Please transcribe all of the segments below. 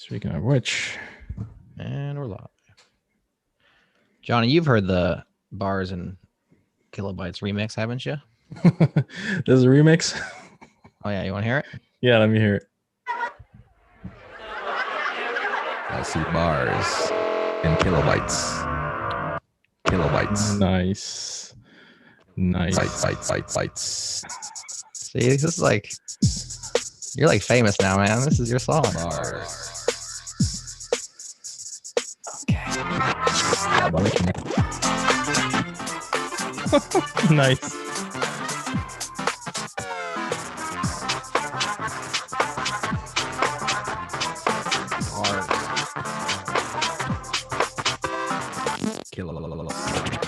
Speaking of which, and we're live. Johnny, you've heard the bars and kilobytes remix, haven't you? This is a remix. Oh yeah, you want to hear it? Yeah, let me hear it. I see bars and kilobytes. Nice. Bytes. See, this is like, you're like famous now, man. This is your song. Bars. Nice.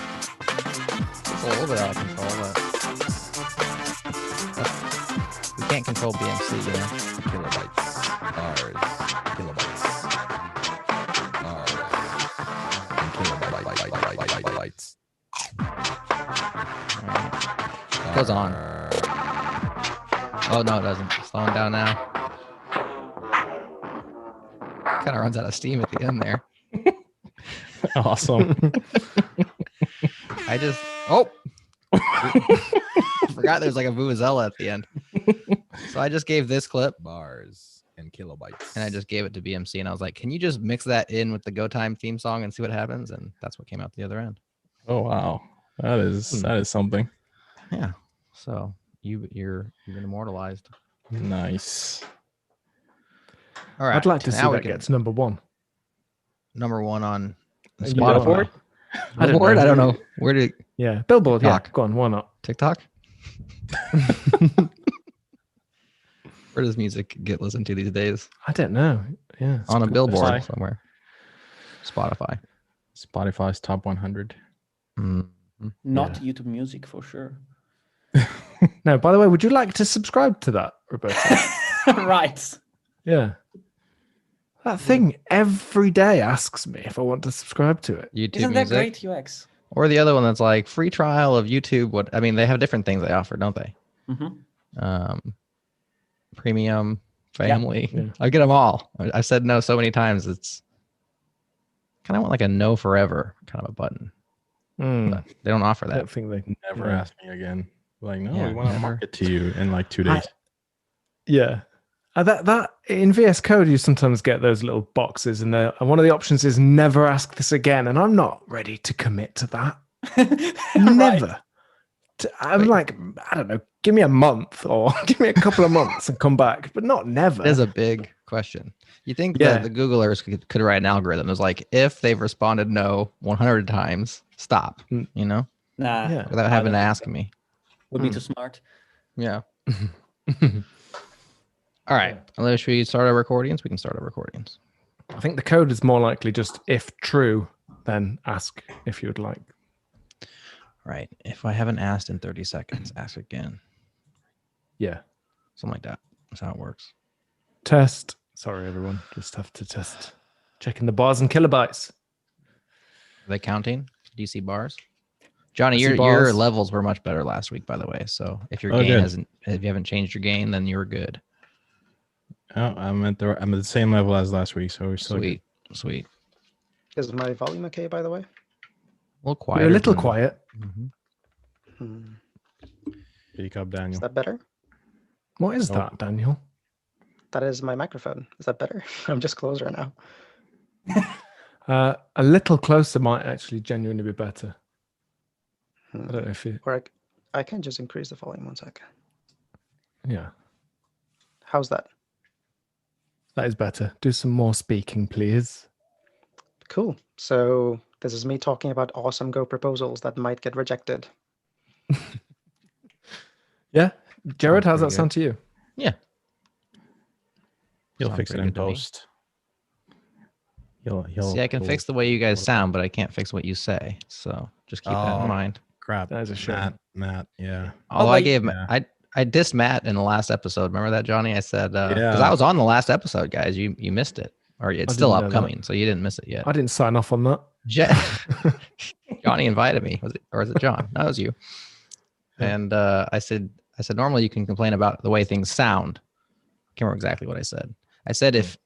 It's a little bit out of control, but we can't control BMC, you know? Kilobytes. Bars. Kilobytes. Bars. And kilobytes. It goes on. Oh no, it doesn't. It's slowing down now. Kind of runs out of steam at the end there. Awesome. I just forgot there's like a vuvuzela at the end. So I just gave this clip Bars and kilobytes. and I just gave it to BMC and I was like, can you just mix that in with the Go Time theme song and see what happens? And that's what came out the other end. Oh wow, that is something. Yeah. So you've been immortalized. Nice. All right. I'd like to see now we that can- gets number one. number one on You don't know. Spotify. I don't Billboard? know. I don't know. Where did Yeah, Billboard. Yeah, TikTok. go on. Why not? TikTok? Where does music get listened to these days? I don't know. Yeah, On a billboard Spotify. somewhere. Spotify. Spotify's top 100. Not Yeah. YouTube Music for sure. No, by the way, would you like to subscribe to that, Roberto? Right. Yeah. That thing every day asks me if I want to subscribe to it. YouTube Isn't that music. great UX? Or the other one that's like free trial of YouTube. What I mean, they have different things they offer, don't they? Mm-hmm. Premium, family. Yeah. I get them all. I've said no so many times. It's kind of want like a no forever kind of a button. But they don't offer I that. don't think they Never yeah. ask me again. Like, no, Yeah, we want to never. market to you in like 2 days. Yeah. That in VS Code, you sometimes get those little boxes, and one of the options is never ask this again. And I'm not ready to commit to that. Never. I'm Wait. like, I don't know, give me a month or give me a couple of months and come back, but not never. It is a big question. You think Yeah. that the Googlers could write an algorithm? It's like if they've responded no 100 times, stop. Mm. You know, Nah. Yeah. without I having to don't ask think me. Would be too smart. Yeah. All right. Unless we start our recordings, we can start our recordings. I think the code is more likely just if true, then ask if you would like. Right. If I haven't asked in 30 seconds, ask again. Yeah. Something like that. That's how it works. Test. Sorry, everyone. Just have to test. Checking the bars and kilobytes. Are they counting DC bars? Johnny, I see your bars. levels were much better last week, by the way. So if your Oh, gain good. if you haven't changed your gain, then you're good. Oh, I'm at the same level as last week, so we're still good. Sweet. Is my volume okay, by the way? A little quiet. You're a little quiet. Hmm. Speak up, Is Daniel. that better? What is Oh. that, Daniel? That is my microphone. Is that better? I'm just closer now. A little closer might actually genuinely be better. Hmm. I don't know if you. Or I can just increase the volume 1 second. Yeah, How's that? that is better. Do some more speaking, please. Cool. So this is me talking about awesome Go proposals that might get rejected. Yeah, Jared, Sounds how's that pretty sound to you? He'll Sounds fix it pretty in good to me. post. He'll See, I can fix the way you guys sound, but I can't fix what you say. So just keep that Oh. in mind. crap. That is a shame. Matt, yeah. Although like- I gave Yeah. I dissed Matt in the last episode. Remember that, Johnny? I said because Yeah. I was on the last episode, guys. You missed it, or it's still didn't know that. upcoming, so you didn't miss it yet. I didn't sign off on that. Johnny invited me, was it, or is it John? No, it was you. And I said normally you can complain about the way things sound. I can't remember exactly what I said. I said if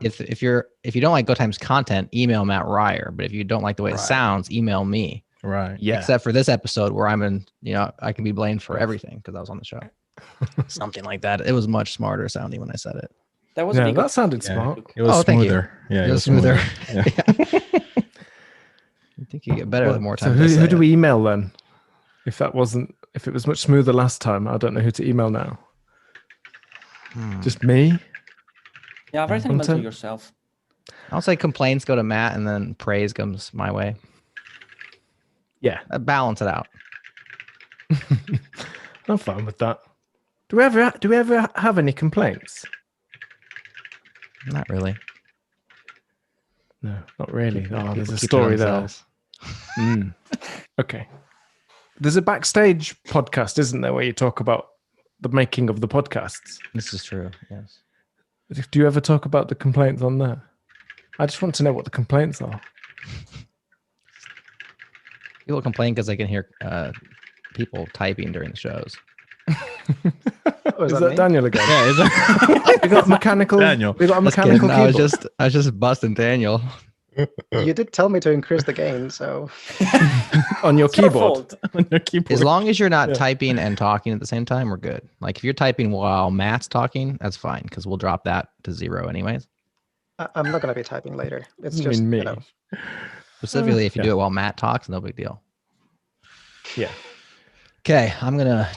if you don't like Go Times content, email Matt Ryer. But if you don't like the way it Right. sounds, email me. Right. Yeah. Except for this episode where I'm in, I can be blamed for everything because I was on the show. Something like that. It was much smarter sounding when I said it. That was Yeah, a big that sounded Yeah. smart. It was Thank you. smoother. Yeah, It was smoother. Yeah. I think you get better the more So time. who do we email then? If it was much smoother last time, I don't know who to email now. Just me? Yeah, write an email to Content? yourself. I'll say complaints go to Matt and then praise comes my way. Yeah, Balance it out. I'm fine with that. Do we ever have any complaints? Not really. No, not really. Oh, there's People a keep to story there. themselves. Okay. There's a backstage podcast, isn't there, where you talk about the making of the podcasts? This is true. Yes. Do you ever talk about the complaints on there? I just want to know what the complaints are. People complain because they can hear people typing during the shows. Oh, Is that that me? Daniel again? Yeah, is that We got mechanical. Daniel. We got a Just mechanical kidding. keyboard. I was just busting Daniel. You did tell me to increase the gain, so on your It's your keyboard. fault. on your keyboard? As long as you're not Yeah. typing and talking at the same time, we're good. Like if you're typing while Matt's talking, that's fine because we'll drop that to 0 anyways. I'm not going to be typing later. It's Doesn't just mean me. Specifically, if you Yeah. do it while Matt talks, no big deal. Yeah. Okay, I'm gonna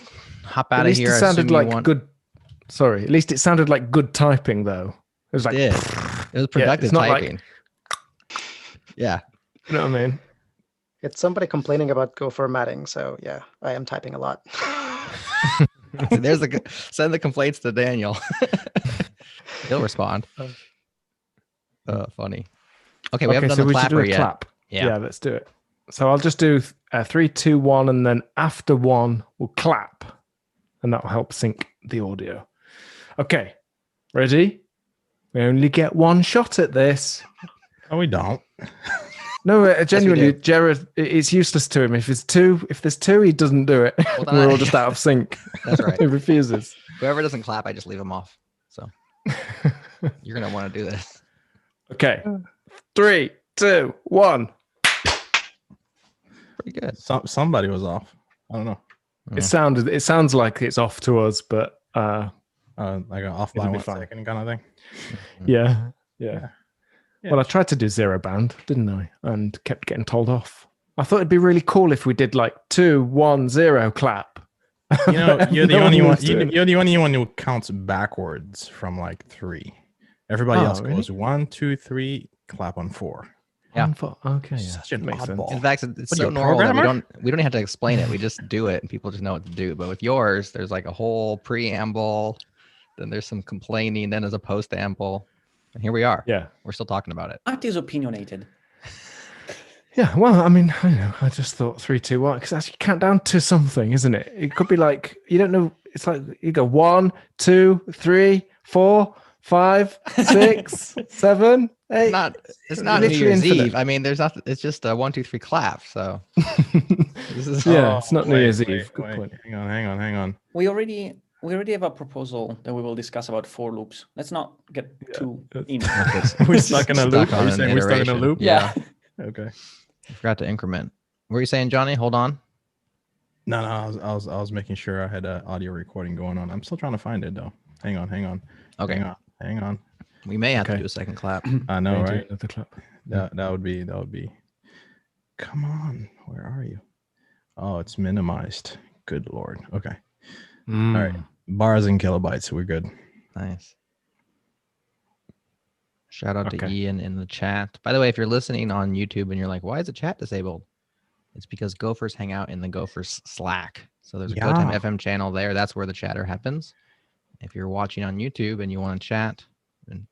hop At out of least here. it I sounded assume you like want- good. Sorry. At least it sounded like good typing, though. It was like, It was productive it's not like- typing. Yeah. you know what I mean? it's somebody complaining about Go formatting. So yeah, I am typing a lot. There's send the complaints to Daniel. He'll respond. Funny. Okay, we haven't done the we should do clapper a yet. clap. Yeah. Yeah, let's do it. So I'll just do 3, 2, 1, and then after 1, we'll clap, and that will help sync the audio. Okay, ready? We only get one shot at this. Oh, we don't. No, genuinely, do. Jared, it's useless to him. If there's two, he doesn't do it. Well, then We're I- all just out of sync. That's right. He refuses. Whoever doesn't clap, I just leave them off. So you're gonna want to do this. Okay, 3, 2, 1. Pretty good. Somebody was off. I don't know. It sounds like it's off to us, but Like an off by It'll be 1 fine. second kind of thing. yeah. Yeah. Well, I tried to do 0 band, didn't I? And kept getting told off. I thought it'd be really cool if we did like 2, 1, 0 clap. You know, you're the No only one. was doing it. You're the only one who counts backwards from like 3. Everybody Oh, else really? goes 1, 2, 3, clap on 4. Yeah. Okay. Yeah. Such an Makes sense. oddball. In fact, it's What, so you a normal that we programmer? don't even have to explain it. We just do it, and people just know what to do. But with yours, there's like a whole preamble, then there's some complaining, then there's a postamble, and here we are. Yeah. We're still talking about it. Art is opinionated. Yeah. Well, I mean, I just thought 3, 2, 1 because that's you count down to something, isn't it? It could be like you don't know. It's like you go 1, 2, 3, 4, 5, 6, 7, 8. It's not New literally Year's infinite. Eve. I mean, there's not. It's just a 1, 2, 3 clap. So this is Yeah, it's not New wait, Year's wait, Eve. Good wait. point. Hang on. We already have a proposal that we will discuss about for loops. Let's not get too in. We're stuck in a loop. Stuck Are on you an saying we're stuck in a iteration. loop? Yeah. Okay. I forgot to increment. What were you saying, Johnny? Hold on. No, I was making sure I had an audio recording going on. I'm still trying to find it though. Hang on. Okay. Hang on. We may have to Okay. do a second clap. I know, Yeah, do right? another clap. That would be. Come on, where are you? Oh, it's minimized. Good lord. Okay. All right. Bars and kilobytes. We're good. Nice. Shout out to Okay. Ian in the chat. By the way, if you're listening on YouTube and you're like, why is the chat disabled? It's because Gophers hang out in the Gophers Slack. So there's a GoTime Yeah. FM channel there. That's where the chatter happens. If you're watching on YouTube and you want to chat and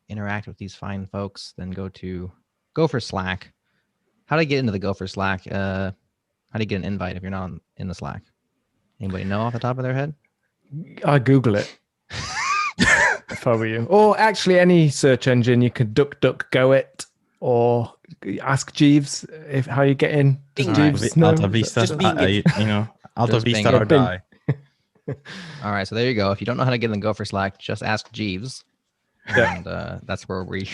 interact with these fine folks, then go to Gophers Slack. How do I get into the Gophers Slack? How do you get an invite if you're not in the Slack? Anybody know off the top of their head? I Google it. If I were you. Or actually any search engine, you could DuckDuckGo it or ask Jeeves if how you get in. Does Bing. Jeeves know? Alta Vista. Just being Alta Just Vista being or it. die. All right, so there you go. If you don't know how to get in the Gopher Slack, just ask Jeeves. and that's where we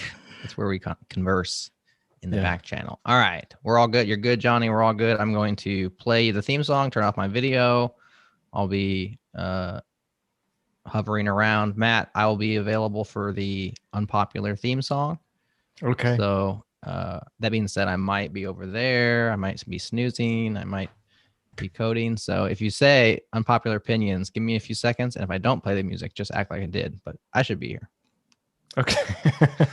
converse in the back channel. All right, we're all good. You're good, Johnny. We're all good. I'm going to play the theme song. Turn off my video. I'll be hovering around. Matt, I will be available for the unpopular theme song. Okay. So that being said, I might be over there. I might be snoozing. I might be coding. So if you say unpopular opinions, give me a few seconds. And if I don't play the music, just act like I did. But I should be here. Okay.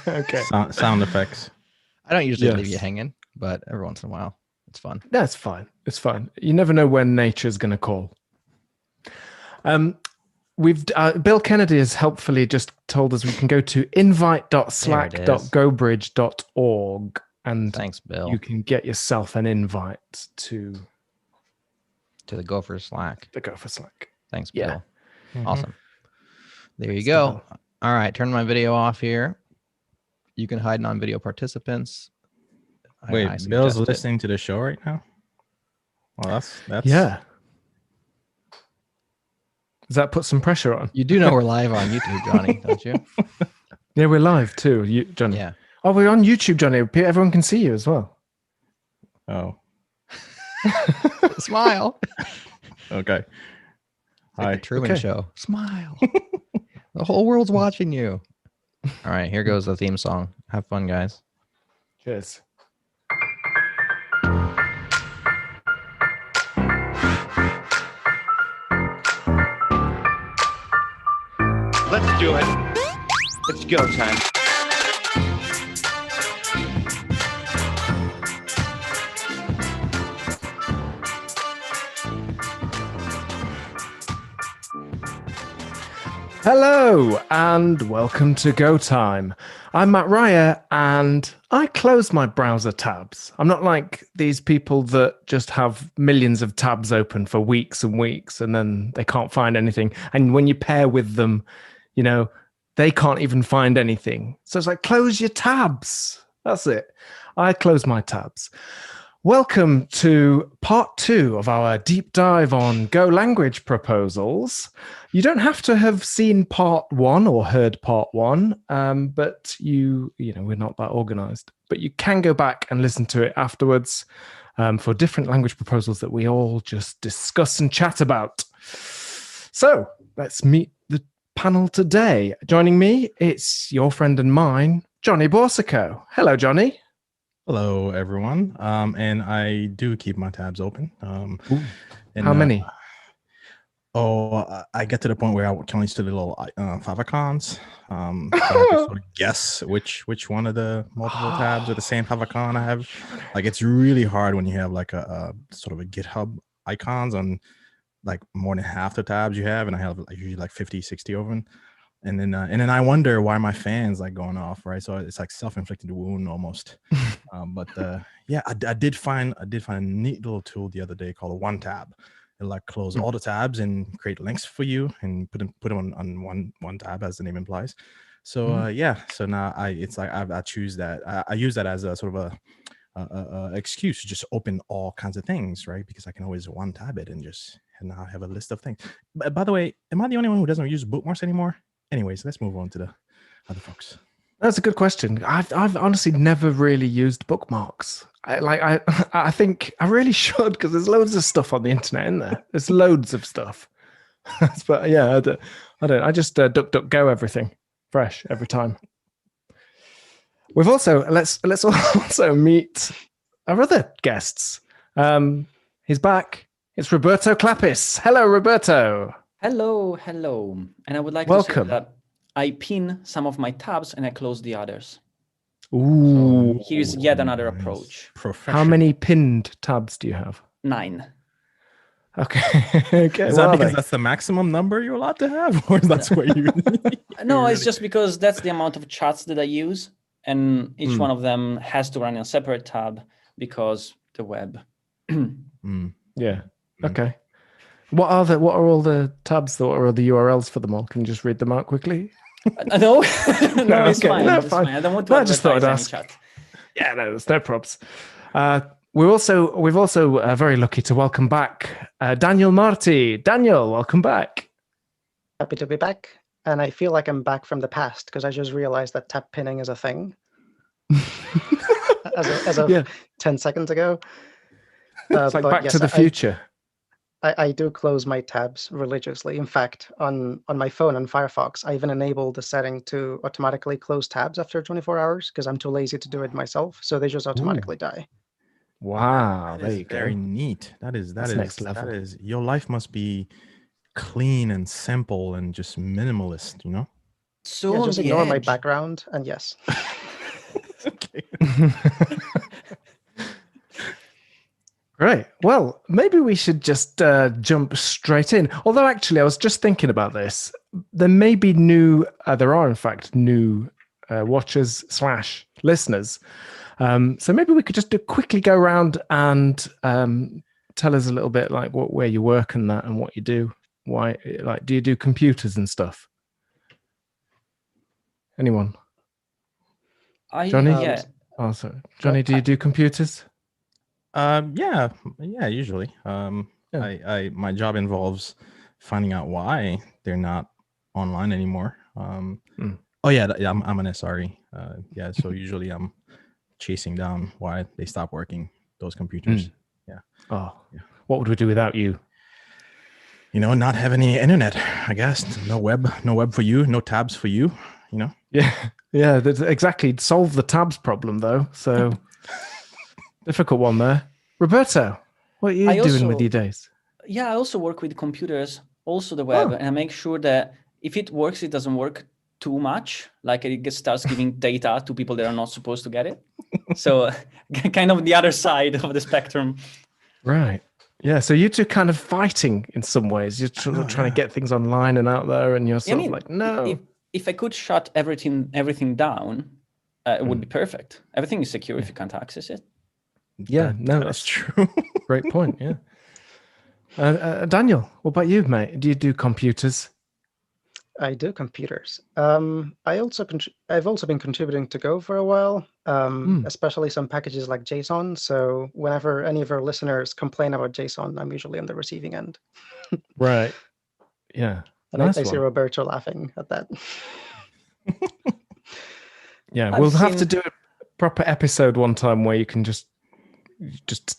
Okay. Sound effects. I don't usually leave you hanging, but every once in a while, it's fun. That's fine. It's fine. You never know when nature's going to call. We've Bill Kennedy has helpfully just told us we can go to invite.slack.gobridge.org and thanks, Bill. You can get yourself an invite to the Gophers Slack. The Gophers Slack. Thanks, Bill. Yeah. Mm-hmm. Awesome. There you go. All right, turn my video off here. You can hide non-video participants. Wait, Bill's listening to the show right now? Well, that's yeah. Does that put some pressure on? You do know we're live on YouTube, Johnny, don't you? Yeah, we're live too, Johnny. Yeah. Oh, we're on YouTube, Johnny. Everyone can see you as well. Oh. Smile. Okay. Hi. Like the Truman Show. Smile. The whole world's watching you. All right, here goes the theme song. Have fun, guys. Cheers. Let's do it. It's go time. Hello and welcome to Go Time. I'm Matt Ryer and I close my browser tabs. I'm not like these people that just have millions of tabs open for weeks and weeks and then they can't find anything. And when you pair with them, you know, they can't even find anything. So it's like, close your tabs. That's it. I close my tabs. Welcome to part 2 of our deep dive on Go language proposals. You don't have to have seen part 1 or heard part 1, but you know, we're not that organized. But you can go back and listen to it afterwards for different language proposals that we all just discuss and chat about. So let's meet the panel today. Joining me, it's your friend and mine, Johnny Borsico. Hello, Johnny. Hello, everyone. And I do keep my tabs open. And, how many? I get to the point where I can only see the little favicons. So I have to sort of guess which one of the multiple tabs are the same favicon I have. Like, it's really hard when you have like a sort of a GitHub icons on like more than half the tabs you have, and I have like usually like 50, 60 of them. And then I wonder why my fan's like going off, right? So it's like self-inflicted wound almost. Yeah, I did find a neat little tool the other day called a one tab. It'll like close all the tabs and create links for you and put them on one tab, as the name implies. So yeah, so now I choose that. I use that as a sort of a excuse to just open all kinds of things, right? Because I can always one tab it and now I have a list of things. By the way, am I the only one who doesn't use bookmarks anymore? Anyways, let's move on to the other folks. That's a good question. I've honestly never really used bookmarks. I think I really should, because there's loads of stuff on the internet, isn't there? There's loads of stuff. But yeah, I don't. I just DuckDuckGo everything fresh every time. We've also let's also meet our other guests. He's back. It's Roberto Clapis. Hello, Roberto. Hello. And I would like to say that I pin some of my tabs and I close the others. Ooh. So here's yet another approach. How many pinned tabs do you have? 9. Okay. Okay. Is that because that's the maximum number you're allowed to have, or is that where you? No, it's just because that's the amount of chats that I use, and each one of them has to run in a separate tab because the web. Yeah. Okay. What are all the tabs? What are the URLs for them all? Can you just read them out quickly? No, it's fine. No, it's fine. I don't want to just thought I'd ask. Chat. Yeah, no, there's no props. We've also very lucky to welcome back Daniel Marti. Daniel, welcome back. Happy to be back. and I feel like I'm back from the past because I just realized that tab pinning is a thing as of Yeah. 10 seconds ago. It's like but Back yes, to the Future. I do close my tabs religiously. In fact, on my phone on Firefox, I even enabled the setting to automatically close tabs after 24 hours because I'm too lazy to do it myself. So they just automatically die. Wow, That there is you very go. neat. That's next level. That is your life must be clean and simple and just minimalist, you know? So Yeah, on just the ignore my edge. background, and yes. Okay. Great. Well, maybe we should just jump straight in. Although, actually, I was just thinking about this. There may be new, there are, in fact, new watchers / listeners. So maybe we could just quickly go around and tell us a little bit like where you work and that and what you do. Why, like, do you do computers and stuff? Anyone? Johnny? Yeah. Oh, sorry. Johnny, do you do computers? Yeah, usually. Yeah. I my job involves finding out why they're not online anymore. Oh yeah, I'm an SRE. Yeah, so usually I'm chasing down why they stop working, those computers. Yeah. Oh, Yeah. What would we do without you? You know, not have any internet, I guess. No web for you, no tabs for you, you know? Yeah, that's exactly. Solve the tabs problem though. So difficult one there. Roberto, what are you doing with your days? Yeah, I also work with computers, also the web, and I make sure that if it works, it doesn't work too much. Like it starts giving data to people that are not supposed to get it. So kind of the other side of the spectrum. Right. Yeah. So you two kind of fighting in some ways. You're trying to get things online and out there, and you're sort of like, no. If I could shut everything down, it would be perfect. Everything is secure if you can't access it. Yeah, that's true. Great point. Yeah. Daniel, what about you, mate? Do you do computers? I do computers. I've also been contributing to Go for a while, especially some packages like JSON. So whenever any of our listeners complain about JSON, I'm usually on the receiving end. Right. Yeah. And I see Roberto laughing at that. Yeah, we'll have to do a proper episode one time where you can just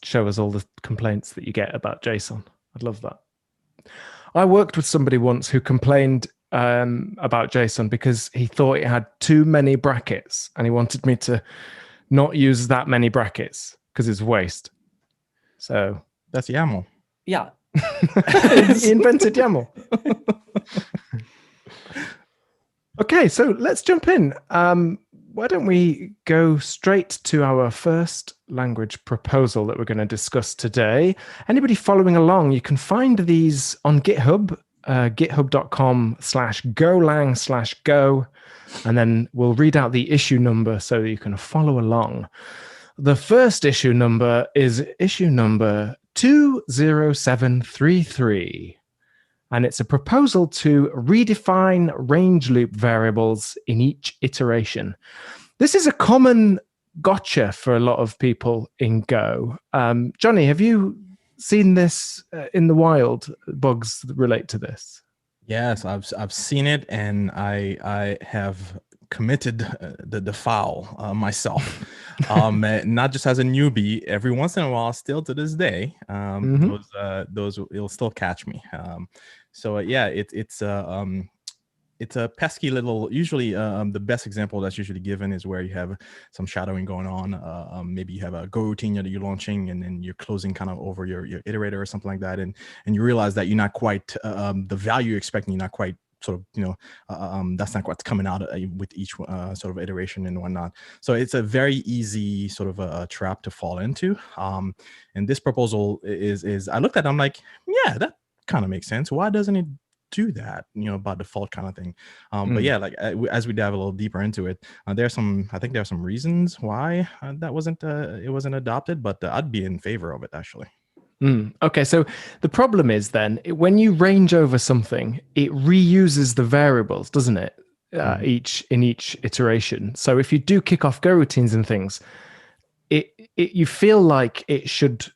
show us all the complaints that you get about JSON. I'd love that. I worked with somebody once who complained about JSON because he thought it had too many brackets and he wanted me to not use that many brackets because it's waste. So that's YAML. Yeah. He invented YAML. Okay, so let's jump in. Why don't we go straight to our first language proposal that we're going to discuss today? Anybody following along, you can find these on GitHub, github.com/golang/go, and then we'll read out the issue number so that you can follow along. The first issue number is issue number 20733. And it's a proposal to redefine range loop variables in each iteration. This is a common gotcha for a lot of people in Go. Johnny, have you seen this in the wild? Bugs that relate to this? Yes, I've seen it, and I have committed the foul myself. Not just as a newbie, every once in a while, still to this day, those it'll still catch me. So yeah, it's a pesky little. Usually, the best example that's usually given is where you have some shadowing going on. Maybe you have a Go routine that you're launching, and then you're closing kind of over your iterator or something like that, and you realize that you're not quite the value you're expecting. You're not quite sort of, that's not what's coming out with each sort of iteration and whatnot. So it's a very easy sort of a trap to fall into. And this proposal is I looked at it, I'm like, yeah, that kind of makes sense. Why doesn't it do that, by default kind of thing? But yeah, like as we dive a little deeper into it, I think there are some reasons why that wasn't adopted, but I'd be in favor of it actually. Okay, so the problem is then when you range over something, it reuses the variables, doesn't it? Each iteration. So if you do kick off Go routines and things, you feel like it should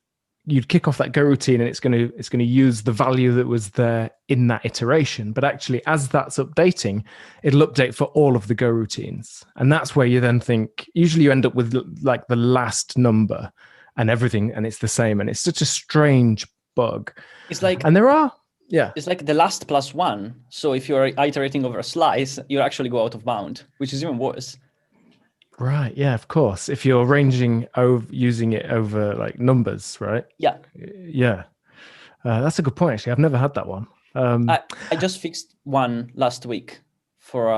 you'd kick off that go routine and it's going to use the value that was there in that iteration. But actually, as that's updating, it'll update for all of the go routines. And that's where you then think, usually you end up with like the last number and everything, and it's the same. And it's such a strange bug. It's like, and there are, yeah. It's like the last plus one. So if you're iterating over a slice, you actually go out of bound, which is even worse. Right. Yeah, of course. If you're ranging over using it over like numbers, right? Yeah. Yeah. That's a good point, actually. I've never had that one. I just fixed one last week for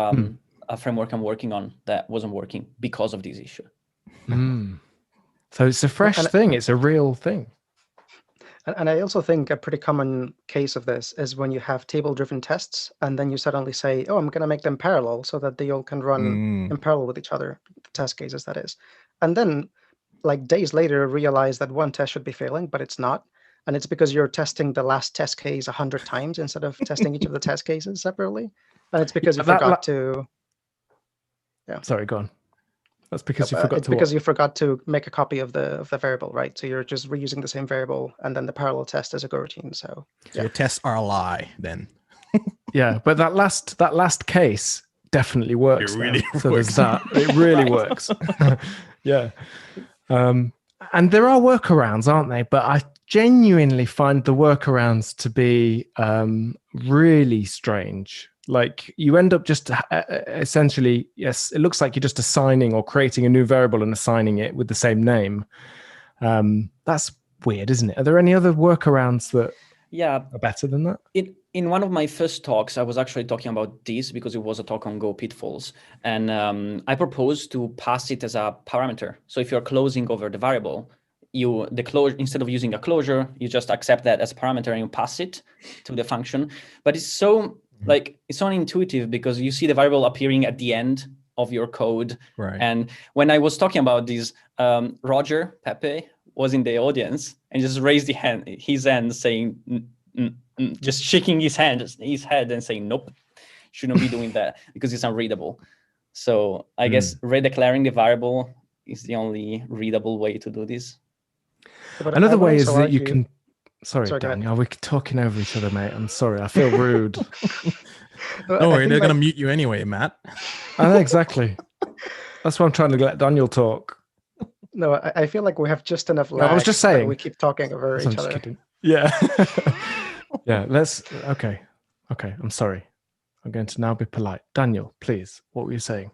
a framework I'm working on that wasn't working because of this issue. So it's a fresh thing. It's a real thing. And I also think a pretty common case of this is when you have table-driven tests, and then you suddenly say, oh, I'm going to make them parallel so that they all can run in parallel with each other, the test cases, that is. And then, like days later, realize that one test should be failing, but it's not. And it's because you're testing the last test case 100 times instead of testing each of the test cases separately. And it's because you forgot to... Yeah. Sorry, go on. That's because you forgot to. Because you forgot to make a copy of the variable, right? So you're just reusing the same variable, and then the parallel test is a go routine. So your tests are a lie, then. Yeah, but that last case definitely works. It really so works. There's that. It really works. Yeah. And there are workarounds, aren't they? But I genuinely find the workarounds to be really strange. Like you end up just essentially, yes, it looks like you're just assigning or creating a new variable and assigning it with the same name. That's weird, isn't it? Are there any other workarounds that are better than that? In one of my first talks, I was actually talking about this because it was a talk on Go pitfalls. And I proposed to pass it as a parameter. So if you're closing over the variable, instead of using a closure, you just accept that as a parameter and you pass it to the function. But it's so... like it's so intuitive because you see the variable appearing at the end of your code. Right. And when I was talking about this, Roger Pepe was in the audience and just raised his hand saying, just shaking his head and saying, nope, shouldn't be doing that because it's unreadable. So I guess redeclaring the variable is the only readable way to do this. But another way is that you can... Sorry, Daniel, we're talking over each other, mate. I'm sorry. I feel rude. Don't worry, they're going to mute you anyway, Matt. I know, exactly. That's why I'm trying to let Daniel talk. No, I feel like we have just enough lag. I was just saying. We keep talking over each other. Kidding. Yeah. Yeah, okay. I'm sorry. I'm going to now be polite. Daniel, please, what were you saying?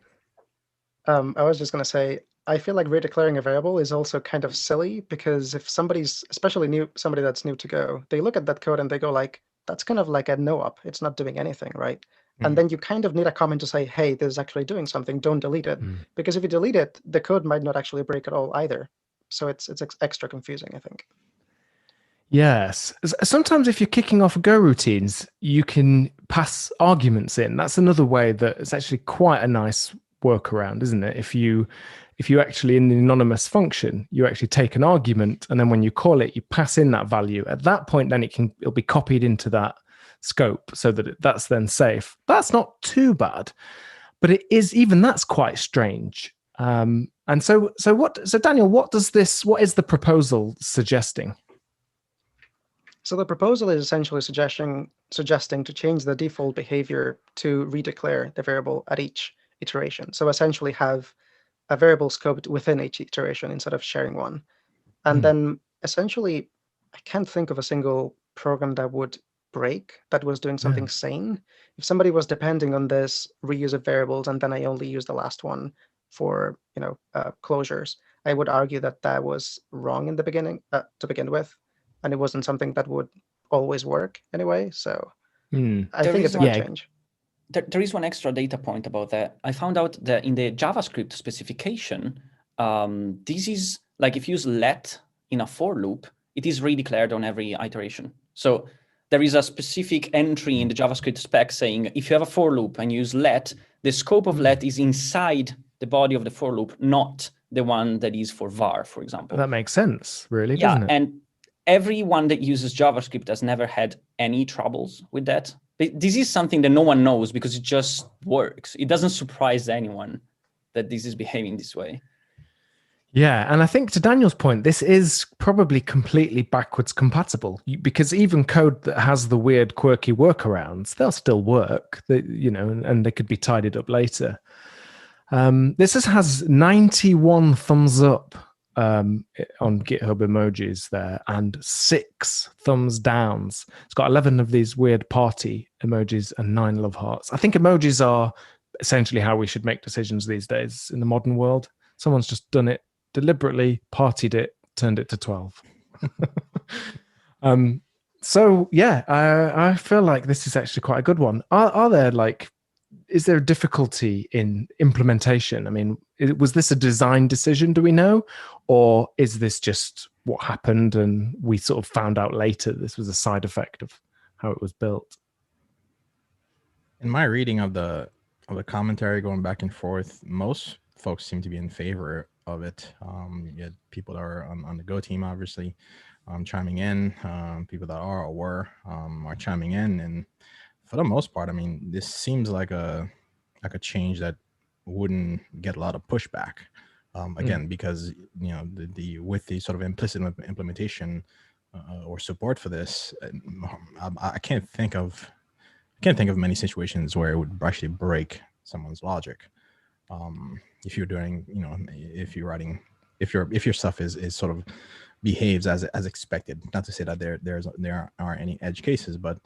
I was just going to say, I feel like redeclaring a variable is also kind of silly because if somebody's, especially somebody that's new to Go, they look at that code and they go like, that's kind of like a no-op. It's not doing anything, right? And then you kind of need a comment to say, hey, this is actually doing something. Don't delete it. Because if you delete it, the code might not actually break at all either. So it's extra confusing, I think. Yes. Sometimes if you're kicking off Go routines, you can pass arguments in. That's another way that it's actually quite a nice workaround, isn't it? If you actually, in the anonymous function, you actually take an argument, and then when you call it, you pass in that value. At that point, then it'll be copied into that scope so that that's then safe. That's not too bad, but it is, even that's quite strange. And so Daniel, what is the proposal suggesting? So the proposal is essentially suggesting to change the default behavior to redeclare the variable at each iteration. So essentially have a variable scoped within each iteration instead of sharing one. And then essentially, I can't think of a single program that would break, that was doing something sane. If somebody was depending on this reuse of variables and then I only use the last one for closures, I would argue that was wrong in the beginning to begin with, and it wasn't something that would always work anyway. So I think it's a good change. There is one extra data point about that. I found out that in the JavaScript specification, this is like if you use let in a for loop, it is redeclared on every iteration. So there is a specific entry in the JavaScript spec saying if you have a for loop and you use let, the scope of let is inside the body of the for loop, not the one that is for var, for example. That makes sense, really, doesn't it? And everyone that uses JavaScript has never had any troubles with that. But this is something that no one knows because it just works. It doesn't surprise anyone that this is behaving this way. Yeah, and I think to Daniel's point, this is probably completely backwards compatible because even code that has the weird, quirky workarounds, they'll still work. And they could be tidied up later. This has 91 thumbs up on GitHub emojis there, and 6 thumbs downs. It's got 11 of these weird party emojis and 9 love hearts. I think emojis are essentially how we should make decisions these days in the modern world. Someone's just done it deliberately, partied it, turned it to 12. So yeah, I feel like this is actually quite a good one. Is there a difficulty in implementation? I mean, was this a design decision, do we know? Or is this just what happened and we sort of found out later this was a side effect of how it was built? In my reading of the commentary going back and forth, most folks seem to be in favor of it. You had people that are on the Go team, obviously, chiming in. People that are or were are chiming in, and for the most part, I mean, this seems like a change that wouldn't get a lot of pushback. Again, because the with the sort of implicit implementation or support for this, I can't think of many situations where it would actually break someone's logic. If you're doing, if you're writing, if your stuff is sort of behaves as expected. Not to say that there aren't any edge cases, but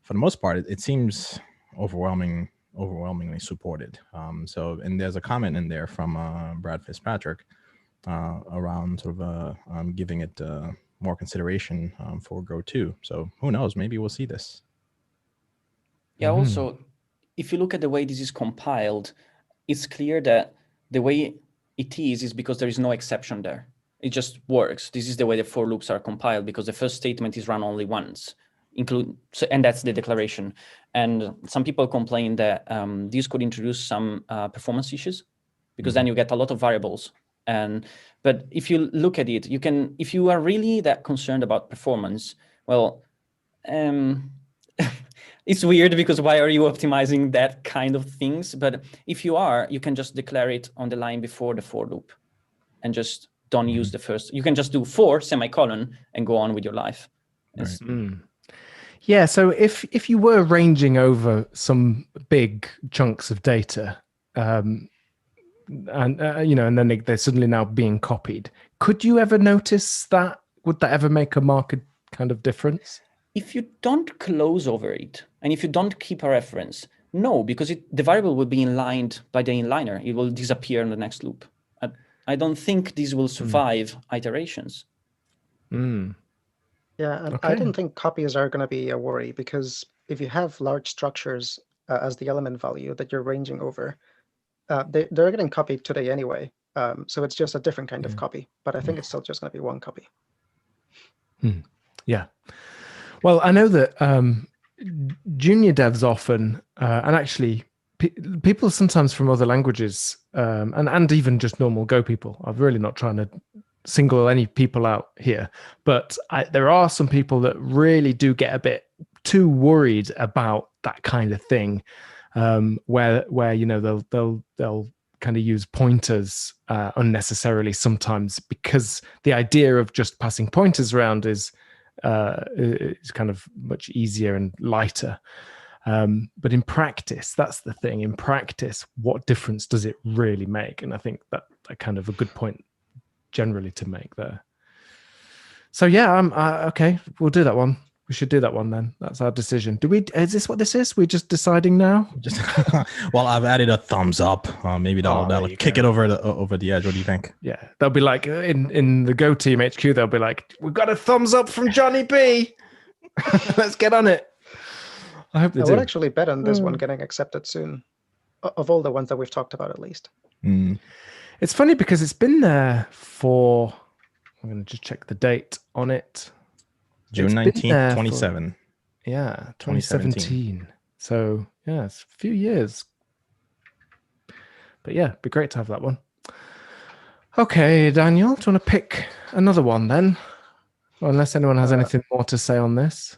for the most part, it seems overwhelmingly supported. And there's a comment in there from Brad Fitzpatrick around sort of giving it more consideration for Go 2. So who knows? Maybe we'll see this. Yeah. Also, if you look at the way this is compiled, it's clear that the way it is because there is no exception there. It just works. This is the way the for loops are compiled because the first statement is run only once, and that's the declaration. And some people complain that this could introduce some performance issues because then you get a lot of variables. But if you look at it, if you are really that concerned about performance, well, it's weird because why are you optimizing that kind of things? But if you are, you can just declare it on the line before the for loop and just don't use the first. You can just do for semicolon and go on with your life. Right. Yeah, so if you were ranging over some big chunks of data, and then they're suddenly now being copied, could you ever notice that? Would that ever make a marked kind of difference? If you don't close over it, and if you don't keep a reference, no, because the variable will be inlined by the inliner. It will disappear in the next loop. I don't think this will survive iterations. Yeah, and Okay. I don't think copies are going to be a worry because if you have large structures as the element value that you're ranging over, they're getting copied today anyway. So it's just a different kind of copy, but I think it's still just going to be one copy. Yeah. Well, I know that junior devs often, and actually people sometimes from other languages, and even just normal Go people, I'm really not trying to single any people out here, but there are some people that really do get a bit too worried about that kind of thing, where they'll kind of use pointers unnecessarily sometimes because the idea of just passing pointers around is kind of much easier and lighter. But in practice, that's the thing. In practice, what difference does it really make? And I think that kind of a good point generally to make there. So yeah, okay, we'll do that one. We should do that one then. That's our decision. Is this what this is? We're just deciding now? Just well, I've added a thumbs up. Maybe that'll kick it over the edge. What do you think? Yeah, they'll be like in the Go team HQ. They'll be like, "We've got a thumbs up from Johnny B. Let's get on it." I hope they do. I would actually bet on this one getting accepted soon, of all the ones that we've talked about at least. It's funny because it's been there for. I'm going to just check the date on it. June 19th, 27. Yeah, 2017. So, yeah, it's a few years. But yeah, it'd be great to have that one. Okay, Daniel, do you want to pick another one then? Well, unless anyone has anything more to say on this.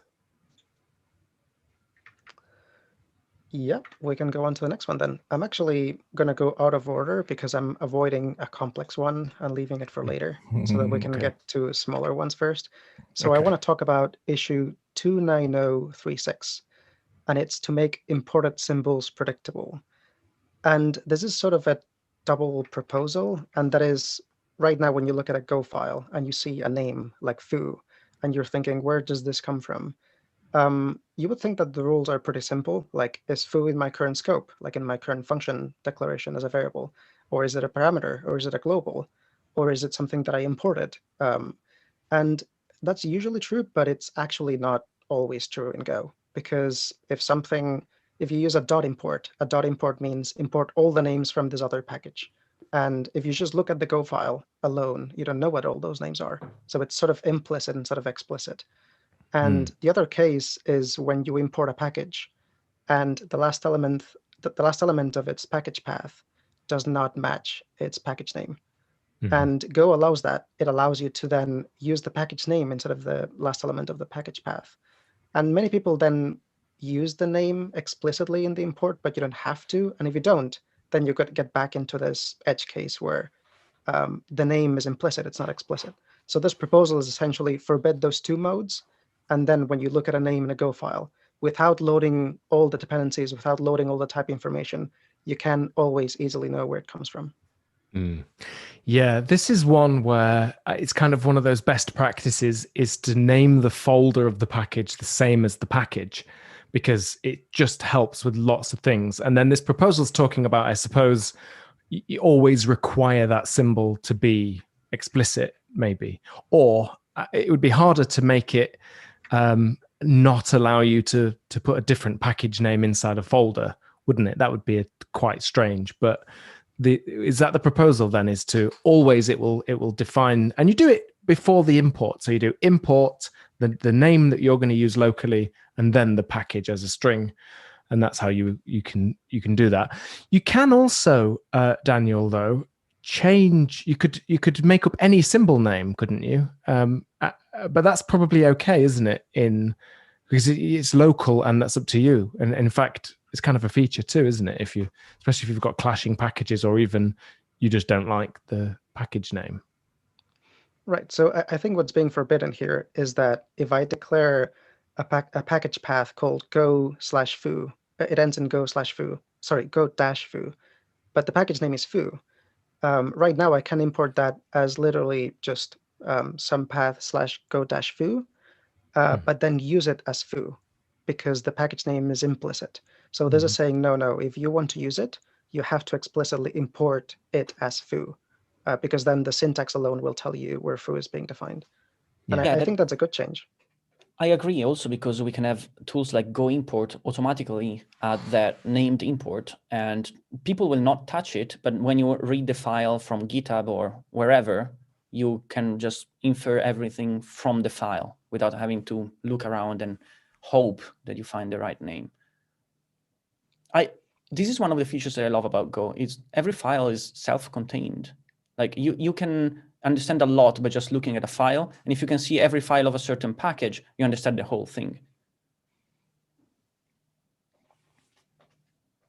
Yep, we can go on to the next one then. I'm actually going to go out of order because I'm avoiding a complex one and leaving it for later so that we can Okay. get to smaller ones first. So I Okay. want to talk about issue 29036, and it's to make imported symbols predictable. And this is sort of a double proposal, and that is right now when you look at a Go file and you see a name like foo, and you're thinking, where does this come from? You would think that the rules are pretty simple, like is foo in my current scope, like in my current function declaration as a variable, or is it a parameter, or is it a global, or is it something that I imported? And that's usually true, but it's actually not always true in Go, because if you use a dot import means import all the names from this other package. And if you just look at the Go file alone, you don't know what all those names are. So it's sort of implicit instead of explicit. And the other case is when you import a package and the last element of its package path does not match its package name. And Go allows that. It allows you to then use the package name instead of the last element of the package path. And many people then use the name explicitly in the import, but you don't have to. And if you don't, then you could get back into this edge case where the name is implicit, it's not explicit. So this proposal is essentially forbid those two modes. And then when you look at a name in a Go file, without loading all the dependencies, without loading all the type information, you can always easily know where it comes from. Yeah, this is one where it's kind of one of those best practices is to name the folder of the package the same as the package, because it just helps with lots of things. And then this proposal is talking about, I suppose, you always require that symbol to be explicit, maybe, or it would be harder to make it not allow you to put a different package name inside a folder, wouldn't it? That would be quite strange, but is that the proposal then, is to always it will define, and you do it before the import. So you do import the name that you're going to use locally and then the package as a string. And that's how you can do that. You can also, Daniel, though, change. You could make up any symbol name, couldn't you? But that's probably okay, isn't it? Because it's local and that's up to you. And in fact, it's kind of a feature too, isn't it? Especially if you've got clashing packages, or even you just don't like the package name. Right. So I think what's being forbidden here is that if I declare a package path called go/foo, it ends in go/foo. Sorry, go-foo, but the package name is foo. Right now, I can import that as literally just some path /go-foo, but then use it as foo because the package name is implicit. So this is saying, no, if you want to use it, you have to explicitly import it as foo, because then the syntax alone will tell you where foo is being defined. And I think that's a good change. I agree also, because we can have tools like Go import automatically add that named import, and people will not touch it. But when you read the file from GitHub or wherever, you can just infer everything from the file without having to look around and hope that you find the right name. This is one of the features that I love about Go. It's every file is self-contained. Like you can understand a lot by just looking at a file. And if you can see every file of a certain package, you understand the whole thing.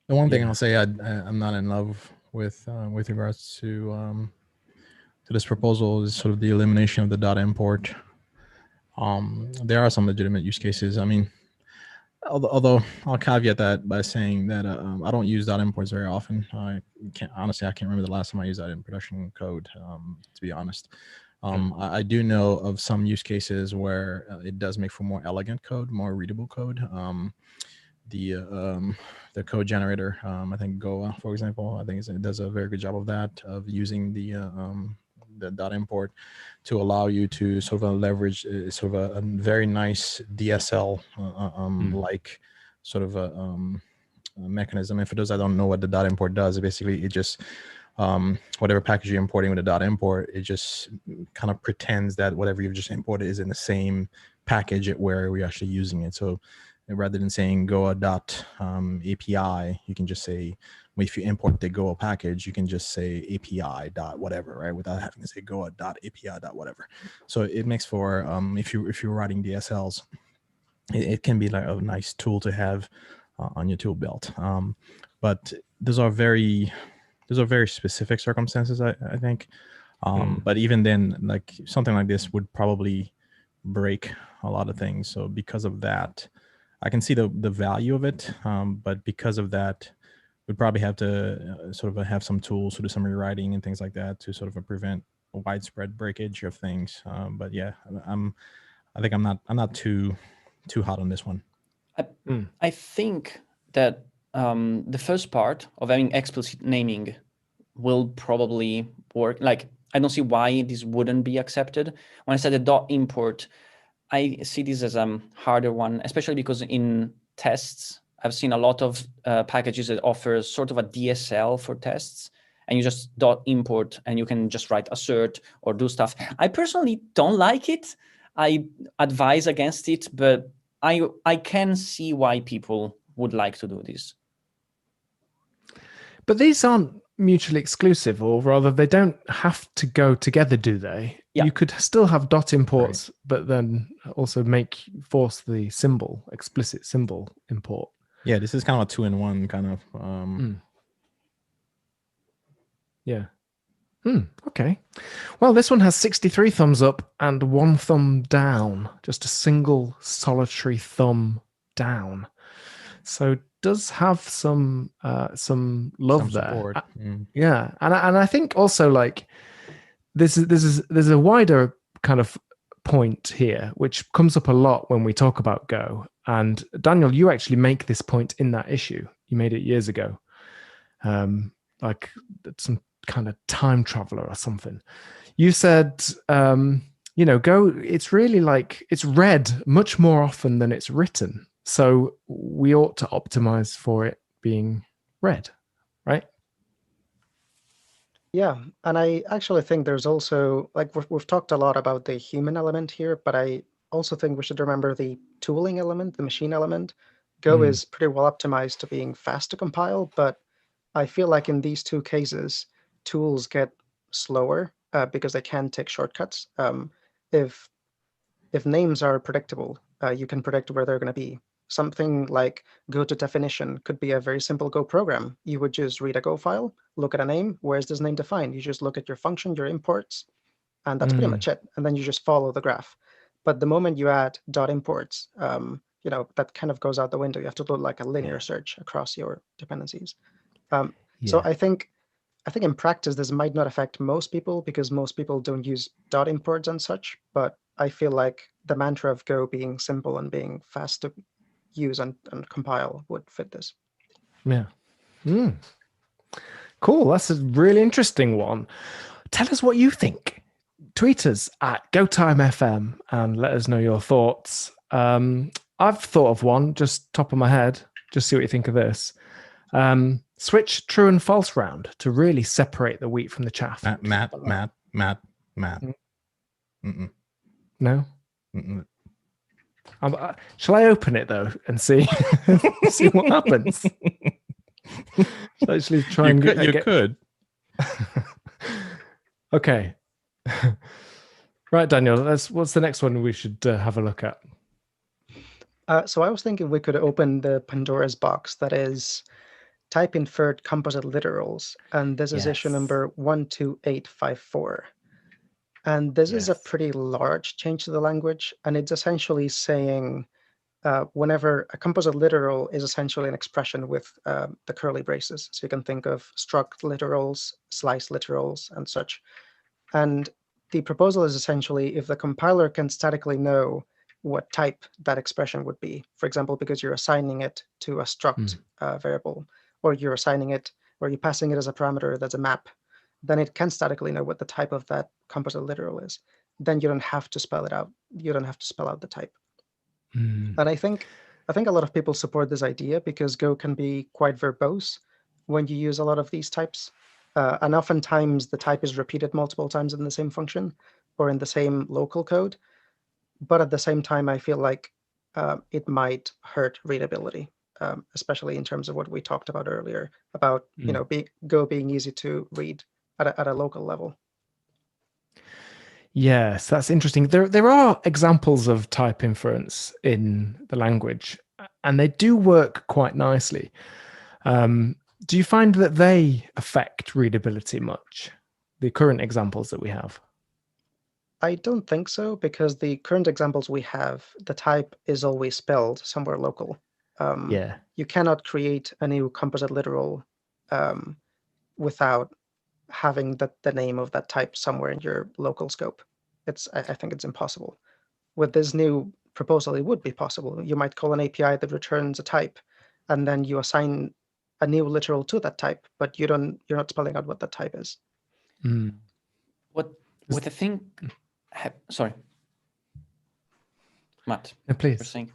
The one thing I'll say I'm not in love with regards to this proposal is sort of the elimination of the dot import. There are some legitimate use cases. I mean, although I'll caveat that by saying that I don't use dot imports very often. I can't remember the last time I used that in production code, to be honest. I do know of some use cases where it does make for more elegant code, more readable code. The code generator, I think Goa, for example, I think it does a very good job of that, of using the dot import to allow you to sort of leverage sort of a very nice DSL like sort of a mechanism. And for those that don't know what the dot import does, basically it just whatever package you're importing with a dot import, it just kind of pretends that whatever you've just imported is in the same package where we're actually using it. So rather than saying Goa dot API, you can just say, if you import the Goa package, you can just say API dot whatever, right? Without having to say Goa dot API dot whatever. So it makes for if you're writing DSLs, it can be like a nice tool to have on your tool belt. But those are very specific circumstances, I think. But even then, like something like this would probably break a lot of things. So because of that, I can see the value of it. But because of that, we'd probably have to sort of have some tools to do some rewriting and things like that to sort of prevent a widespread breakage of things. But yeah, I think I'm not too hot on this one. I think that the first part of having explicit naming will probably work. Like, I don't see why this wouldn't be accepted. When I said the dot import, I see this as a harder one, especially because in tests, I've seen a lot of packages that offer sort of a DSL for tests, and you just dot import and you can just write assert or do stuff. I personally don't like it. I advise against it, but I can see why people would like to do this. But these aren't mutually exclusive, or rather, they don't have to go together, do they? Yeah. You could still have dot imports, but then also force the symbol, explicit symbol import. Yeah, this is kind of a 2-in-1 kind of. Yeah. Okay. Well, this one has 63 thumbs up and 1 thumb down. Just a single solitary thumb down. So it does have some love Some there. support. Yeah, and I think also like there's a wider kind of point here which comes up a lot when we talk about Go. And Daniel, you actually make this point in that issue. You made it years ago, like some kind of time traveler or something. You said, Go. It's really like it's read much more often than it's written. So we ought to optimize for it being read, right? Yeah, and I actually think there's also, like, we've talked a lot about the human element here, but I also think we should remember the tooling element, the machine element. Go is pretty well optimized to being fast to compile, but I feel like in these two cases, tools get slower because they can take shortcuts. If names are predictable, you can predict where they're going to be. Something like Go to definition could be a very simple Go program. You would just read a Go file, look at a name. Where's this name defined? You just look at your function, your imports, and that's pretty much it. And then you just follow the graph. But the moment you add dot imports, that kind of goes out the window. You have to do like a linear search across your dependencies. So I think in practice, this might not affect most people because most people don't use dot imports and such. But I feel like the mantra of Go being simple and being fast to use and compile would fit this. Yeah. Cool. That's a really interesting one. Tell us what you think. Tweet us at GoTimeFM and let us know your thoughts. I've thought of one just top of my head. Just see what you think of this. Switch true and false round to really separate the wheat from the chaff. Matt. No? Shall I open it though and see see what happens? Shall I actually try and you could. Okay. Right, Daniel. What's the next one we should have a look at? So I was thinking we could open the Pandora's box that is type inferred composite literals, and this is issue number 12854. And this is a pretty large change to the language, and it's essentially saying whenever a composite literal is essentially an expression with the curly braces. So you can think of struct literals, slice literals, and such. And the proposal is essentially if the compiler can statically know what type that expression would be, for example, because you're assigning it to a struct variable, or you're assigning it, or you're passing it as a parameter that's a map, then it can statically know what the type of that composite literal is. Then you don't have to spell it out. You don't have to spell out the type. And I think a lot of people support this idea because Go can be quite verbose when you use a lot of these types. And oftentimes the type is repeated multiple times in the same function or in the same local code. But at the same time, I feel like it might hurt readability, especially in terms of what we talked about earlier about Go being easy to read at a local level. Yes, that's interesting. There are examples of type inference in the language. and they do work quite nicely. Do you find that they affect readability much? The current examples that we have? I don't think so, because the current examples we have, the type is always spelled somewhere local. Yeah. You cannot create a new composite literal without having the name of that type somewhere in your local scope. I think it's impossible. With this new proposal, it would be possible. You might call an API that returns a type, and then you assign a new literal to that type, but you're not spelling out what that type is. What the thing? Sorry, Matt. No, please. You're saying?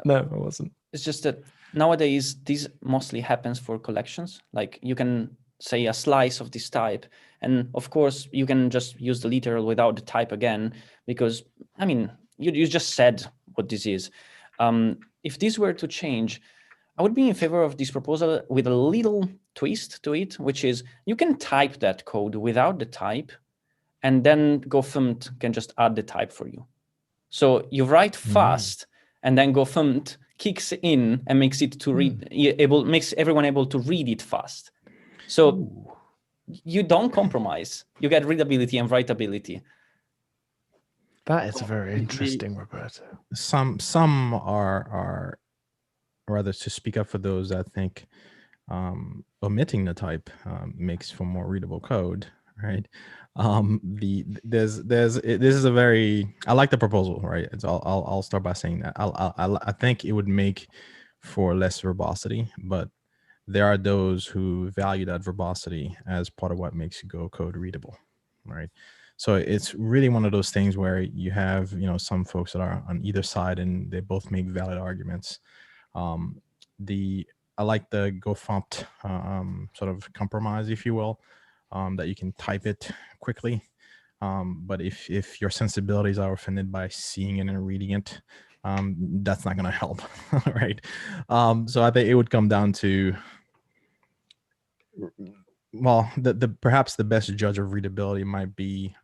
No, I wasn't. It's just that nowadays this mostly happens for collections. Like you can say a slice of this type, and of course you can just use the literal without the type again, because I mean you just said what this is. If this were to change, I would be in favor of this proposal with a little twist to it, which is you can type that code without the type, and then Gophers can just add the type for you. So you write fast, and then Gophers kicks in and makes it to read makes everyone able to read it fast. So you don't compromise. You get readability and writability. That is very interesting, Roberto. Some are rather, to speak up for those that think omitting the type makes for more readable code, right? This is a very, I like the proposal, right? I'll start by saying that I think it would make for less verbosity, but there are those who value that verbosity as part of what makes Go code readable, right? So it's really one of those things where you have, some folks that are on either side and they both make valid arguments. I like the GoFont sort of compromise, if you will, that you can type it quickly. But if your sensibilities are offended by seeing it and reading it, that's not going to help, right? So I think it would come down to, well, the perhaps the best judge of readability might be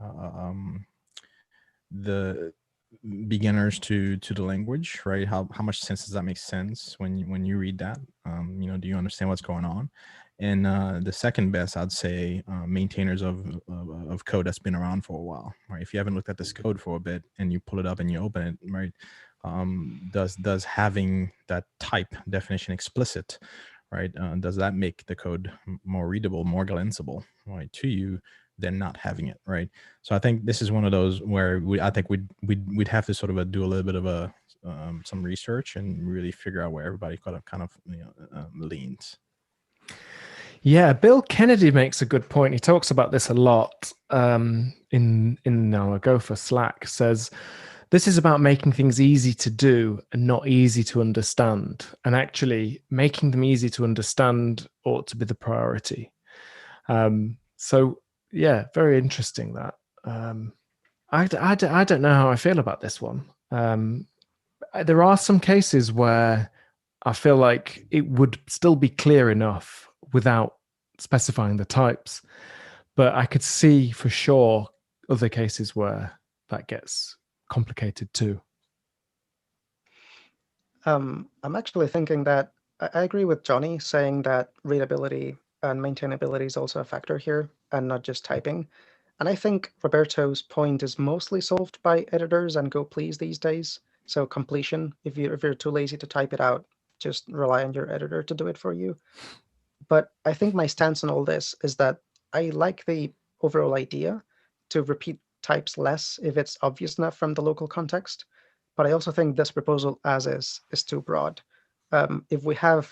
the beginners to the language, right? How much sense does that make sense when you read that? Do you understand what's going on? And the second best, I'd say, maintainers of code that's been around for a while, right? If you haven't looked at this code for a bit and you pull it up and you open it, right? Does having that type definition explicit, right? Does that make the code more readable, more glanceable, right, to you than not having it, right? So I think this is one of those where I think we'd have to sort of do a little bit of some research and really figure out where everybody kind of leans. Yeah, Bill Kennedy makes a good point. He talks about this a lot in our Gophers Slack. Says this is about making things easy to do and not easy to understand. And actually, making them easy to understand ought to be the priority. So yeah, very interesting. That I don't know how I feel about this one. There are some cases where I feel like it would still be clear enough without specifying the types, but I could see for sure other cases where that gets complicated too. I'm actually thinking that I agree with Johnny saying that readability and maintainability is also a factor here and not just typing. And I think Roberto's point is mostly solved by editors and Go Please these days. So completion, if you're too lazy to type it out, just rely on your editor to do it for you. But I think my stance on all this is that I like the overall idea to repeat types less if it's obvious enough from the local context. But I also think this proposal as is too broad. If we have,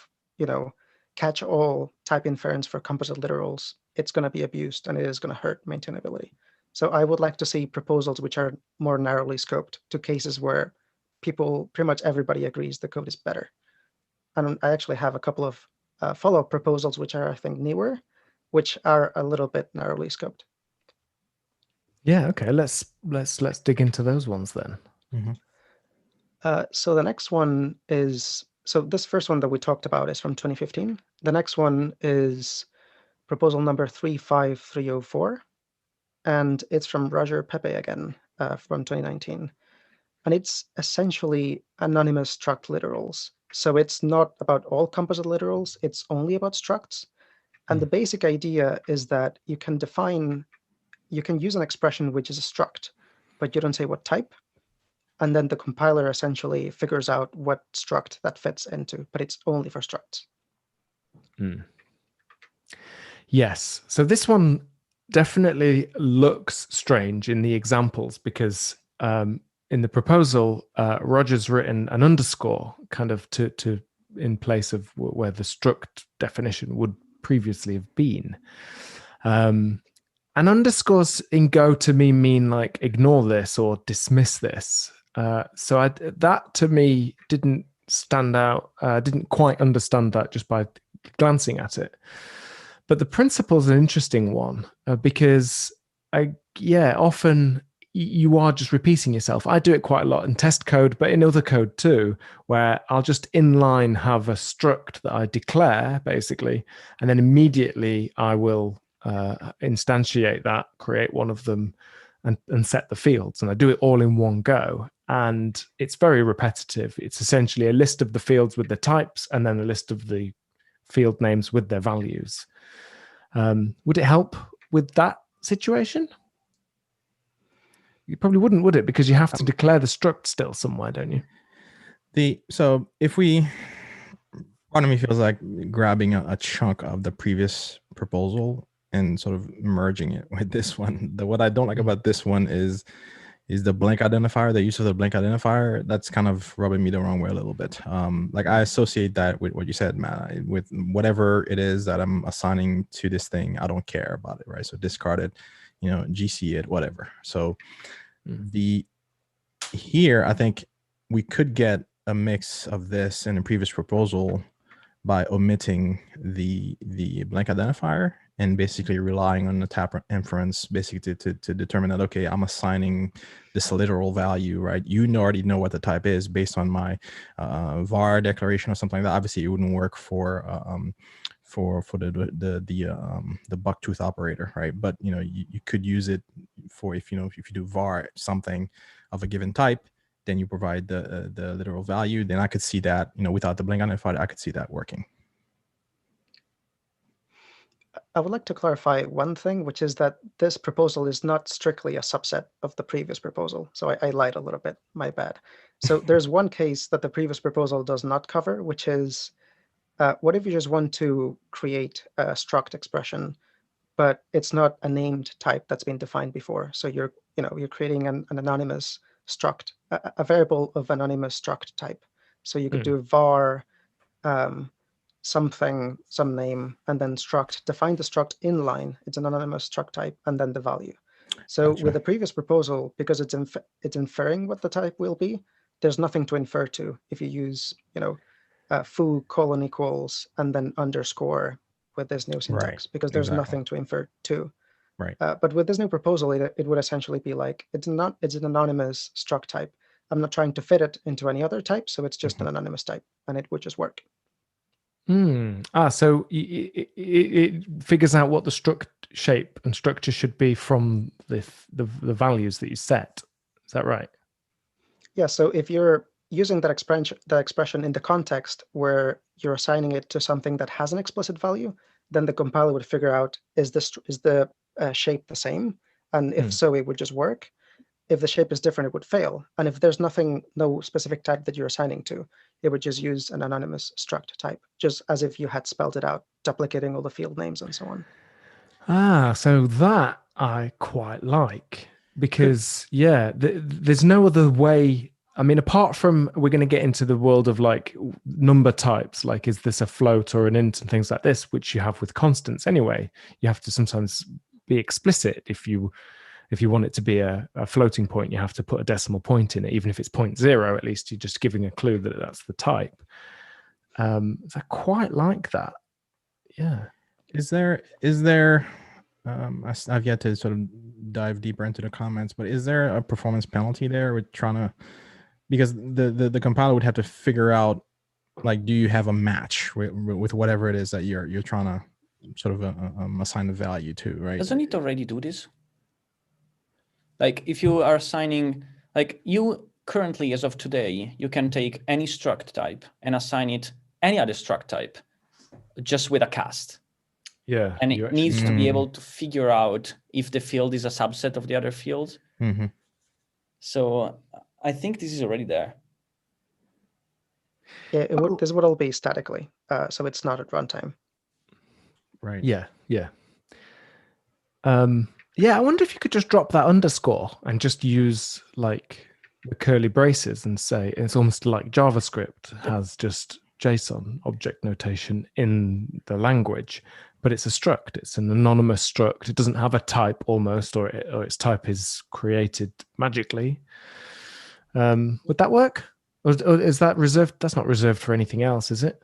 catch-all type inference for composite literals, it's going to be abused and it is going to hurt maintainability. So I would like to see proposals which are more narrowly scoped to cases where pretty much everybody agrees the code is better. And I actually have a couple of follow-up proposals which are, I think, newer, which are a little bit narrowly scoped. Yeah, okay. Let's dig into those ones then. Mm-hmm. So the next one is, so this first one that we talked about is from 2015. The next one is proposal number 35304, and it's from Roger Pepe again from 2019. And it's essentially anonymous struct literals. So it's not about all composite literals, it's only about structs. And the basic idea is that you can use an expression which is a struct, but you don't say what type. And then the compiler essentially figures out what struct that fits into, but it's only for structs. Yes. So this one definitely looks strange in the examples because in the proposal, Roger's written an underscore kind of to in place of where the struct definition would previously have been. And underscores in Go to me mean like ignore this or dismiss this. So that to me didn't stand out. Didn't quite understand that just by glancing at it. But the principle is an interesting one because often you are just repeating yourself. I do it quite a lot in test code, but in other code too, where I'll just inline have a struct that I declare basically, and then immediately I will instantiate that, create one of them, and set the fields. And I do it all in one go. And it's very repetitive. It's essentially a list of the fields with the types and then a list of the field names with their values. Would it help with that situation? You probably wouldn't, would it? Because you have to declare the struct still somewhere, don't you? So if part of me feels like grabbing a chunk of the previous proposal and sort of merging it with this one. What I don't like about this one is the blank identifier, the use of the blank identifier. That's kind of rubbing me the wrong way a little bit. Like I associate that with what you said, Matt, with whatever it is that I'm assigning to this thing. I don't care about it, right? So discard it, GC it, whatever. So here, I think we could get a mix of this in the previous proposal by omitting the blank identifier and basically relying on the tap inference basically to determine that, okay, I'm assigning this literal value, right? You already know what the type is based on my var declaration or something like that. Obviously, it wouldn't work for the bucktooth operator, right? But you could use it for if you do var something of a given type, then you provide the literal value. Then I could see that without the blank identifier, I could see that working. I would like to clarify one thing, which is that this proposal is not strictly a subset of the previous proposal. So I lied a little bit, my bad. So there's one case that the previous proposal does not cover, which is what if you just want to create a struct expression, but it's not a named type that's been defined before. So you're creating an anonymous struct, a variable of anonymous struct type. So you could do var something, some name, and then struct, define the struct inline. It's an anonymous struct type, and then the value. So Gotcha. with the previous proposal, because it's inferring what the type will be, there's nothing to infer to if you use, foo : equals and then underscore with this new syntax, because there's nothing to infer to. Right. But with this new proposal, it would essentially be like, it's an anonymous struct type. I'm not trying to fit it into any other type, so it's just an anonymous type, and it would just work. So it figures out what the struct shape and structure should be from the values that you set. Is that right? Yeah. So if you're using that expression in the context where you're assigning it to something that has an explicit value, then the compiler would figure out is the shape the same, and if so, it would just work. If the shape is different, it would fail. And if there's no specific type that you're assigning to, it would just use an anonymous struct type, just as if you had spelled it out, duplicating all the field names and so on. So that I quite like, because there's no other way. I mean, apart from we're going to get into the world of like number types, like is this a float or an int and things like this, which you have with constants anyway. You have to sometimes be explicit if you want it to be a floating point, you have to put a decimal point in it, even if it's 0.0, at least you're just giving a clue that that's the type. So I quite like that. Yeah. Is there I've yet to sort of dive deeper into the comments, but is there a performance penalty there with trying to, because the compiler would have to figure out, like, do you have a match with whatever it is that you're trying to sort of assign the value to, right? Doesn't it already do this? Like if you are assigning, like you currently, as of today, you can take any struct type and assign it any other struct type just with a cast. Yeah. And you it actually- needs to be able to figure out if the field is a subset of the other field. Mm-hmm. So I think this is already there. Yeah, this would all be statically, so it's not at runtime. Right. Yeah. Yeah, I wonder if you could just drop that underscore and just use like the curly braces and say it's almost like JavaScript has just JSON object notation in the language, but it's a struct. It's an anonymous struct. It doesn't have a type almost, or its type is created magically. Would that work? Or is that reserved? That's not reserved for anything else, is it?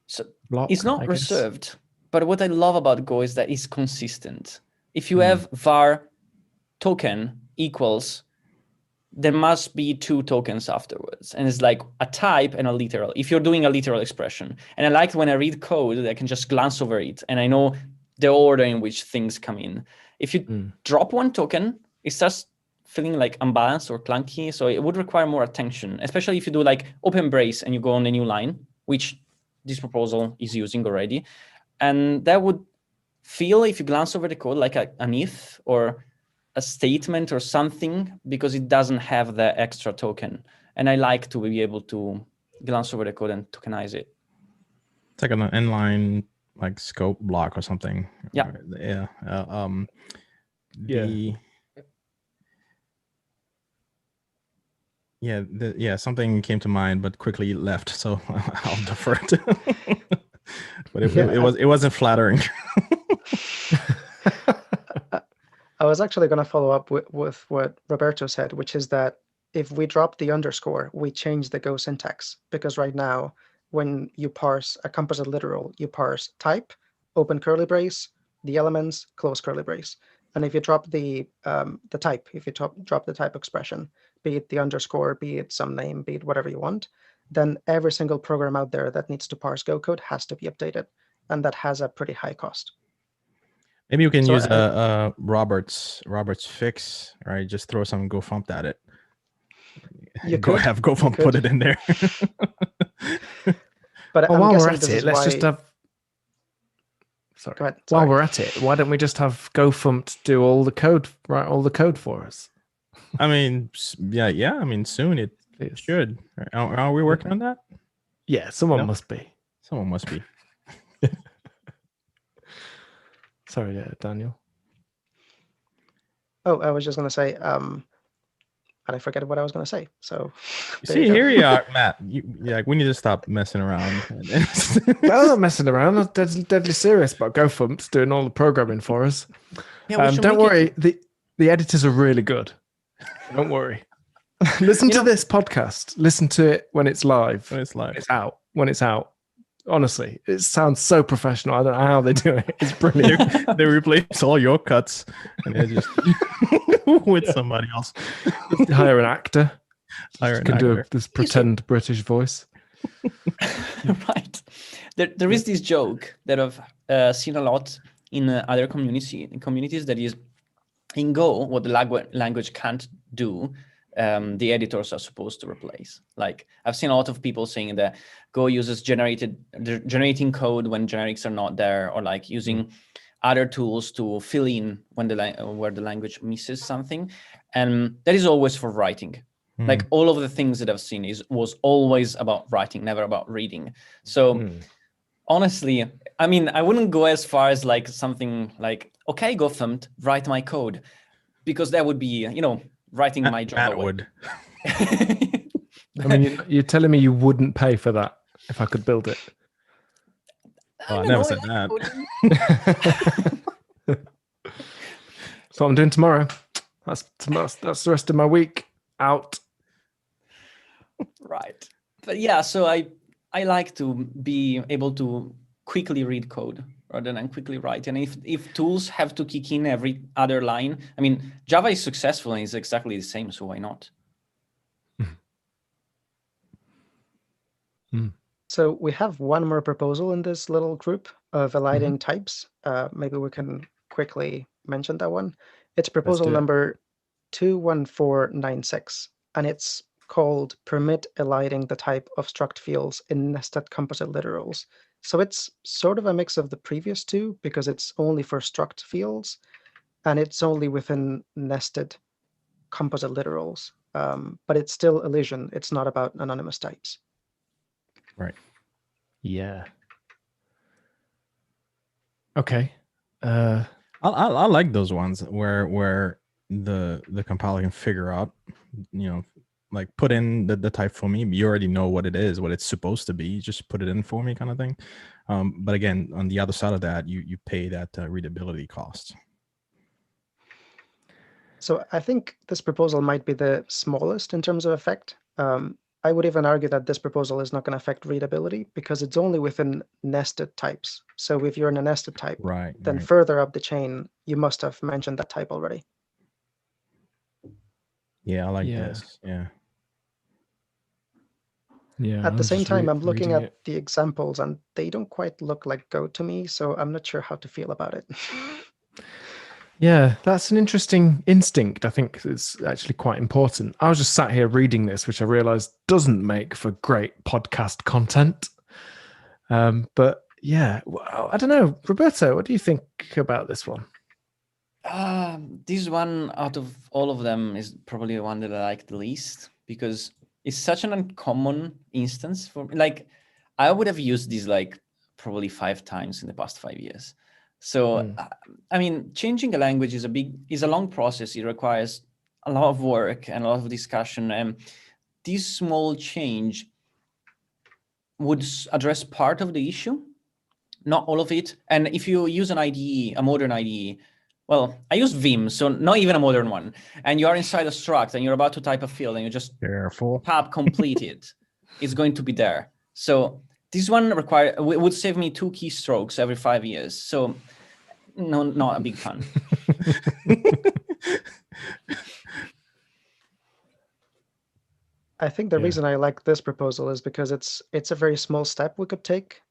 So Block, it's I not guess. reserved, but what I love about Go is that it's consistent. If you have var token equals, there must be 2 tokens afterwards. And it's like a type and a literal, if you're doing a literal expression. And I like when I read code, I can just glance over it and I know the order in which things come in. If you drop 1 token, it starts feeling like unbalanced or clunky. So it would require more attention, especially if you do like open brace and you go on a new line, which this proposal is using already. And that would feel, if you glance over the code, like an if or a statement or something, because it doesn't have the extra token. And I like to be able to glance over the code and tokenize it. It's like an inline like scope block or something. Yeah. Something came to mind but quickly left, so I'll defer it. But it wasn't flattering. I was actually going to follow up with what Roberto said, which is that if we drop the underscore, we change the Go syntax. Because right now, when you parse a composite literal, you parse type, open curly brace, the elements, close curly brace. And if you drop the type, if you drop the type expression, be it the underscore, be it some name, be it whatever you want, then every single program out there that needs to parse Go code has to be updated. And that has a pretty high cost. Maybe you can use Robert's fix, right? Just throw some GoFump at it. You could have GoFump put it in there. But while we're at it, let's just have. Sorry. Go ahead. While we're at it, why don't we just have GoFump do all the code, write all the code for us? I mean, yeah. I mean, soon it should. Are we working on that? Yeah, someone must be. Someone must be. Sorry, Daniel. Oh, I was just going to say, and I forget what I was going to say. So, see, here you are, Matt. We need to stop messing around. I'm not messing around. I'm deadly serious about GoFump's doing all the programming for us. Yeah, don't worry. The editors are really good. Don't worry. Listen to this podcast. Listen to it when it's live. When it's live. When it's out. Honestly, it sounds so professional. I don't know how they do it. It's brilliant. They replace all your cuts and they just with somebody else. Hire an actor. Do this pretend British voice. Right. There is this joke that I've seen a lot in other communities that is, in Go, what the language can't do, the editors are supposed to replace. Like, I've seen a lot of people saying that Go uses generating code when generics are not there, or like using other tools to fill in when where the language misses something. And that is always for writing. Like, all of the things that I've seen was always about writing, never about reading. So honestly, I mean, I wouldn't go as far as like something like, okay, GoFump, write my code, because that would be, writing my job away. Would. I mean, you're telling me you wouldn't pay for that if I could build it? I never said that. That's what I'm doing tomorrow. That's the rest of my week out. Right. But yeah, so I like to be able to quickly read code rather than quickly write. And if tools have to kick in every other line, I mean, Java is successful and it's exactly the same, so why not? So we have one more proposal in this little group of eliding types. Maybe we can quickly mention that one. It's proposal number 21496. and it's called permit eliding the type of struct fields in nested composite literals. So it's sort of a mix of the previous two because it's only for struct fields, and it's only within nested composite literals. But it's still elision. It's not about anonymous types. Right. Yeah. Okay. I like those ones where the compiler can figure out, like put in the type for me. You already know what it is, what it's supposed to be. Just put it in for me, kind of thing. But again, on the other side of that, you pay that readability cost. So I think this proposal might be the smallest in terms of effect. I would even argue that this proposal is not going to affect readability because it's only within nested types. So if you're in a nested type, then further up the chain, you must have mentioned that type already. Yeah, I like this. Yeah. Yeah. At the same time, I'm looking at the examples and they don't quite look like Go to me, so I'm not sure how to feel about it. Yeah, that's an interesting instinct. I think it's actually quite important. I was just sat here reading this, which I realized doesn't make for great podcast content. But yeah, well, I don't know. Roberto, what do you think about this one? This one out of all of them is probably the one that I like the least because it's such an uncommon instance for me. Like, I would have used this like probably 5 times in the past 5 years. So, I mean, changing a language is a long process. It requires a lot of work and a lot of discussion. And this small change would address part of the issue, not all of it. And if you use an IDE, a modern IDE, well, I use Vim, so not even a modern one. And you are inside a struct and you're about to type a field and you just tap completed. It's going to be there. So this one would save me 2 keystrokes every 5 years. So no, not a big fan. I think the reason I like this proposal is because it's a very small step we could take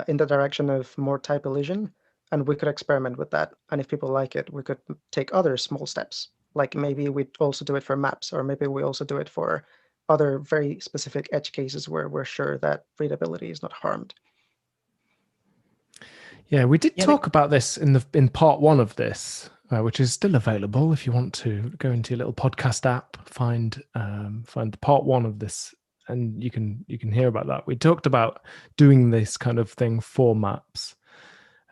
in the direction of more type elision, and we could experiment with that. And if people like it, we could take other small steps. Like maybe we also do it for maps, or maybe we also do it for other very specific edge cases where we're sure that readability is not harmed. Yeah, we did talk about this in part 1 of this, which is still available if you want to go into your little podcast app, find the part 1 of this, and you can hear about that. We talked about doing this kind of thing for maps,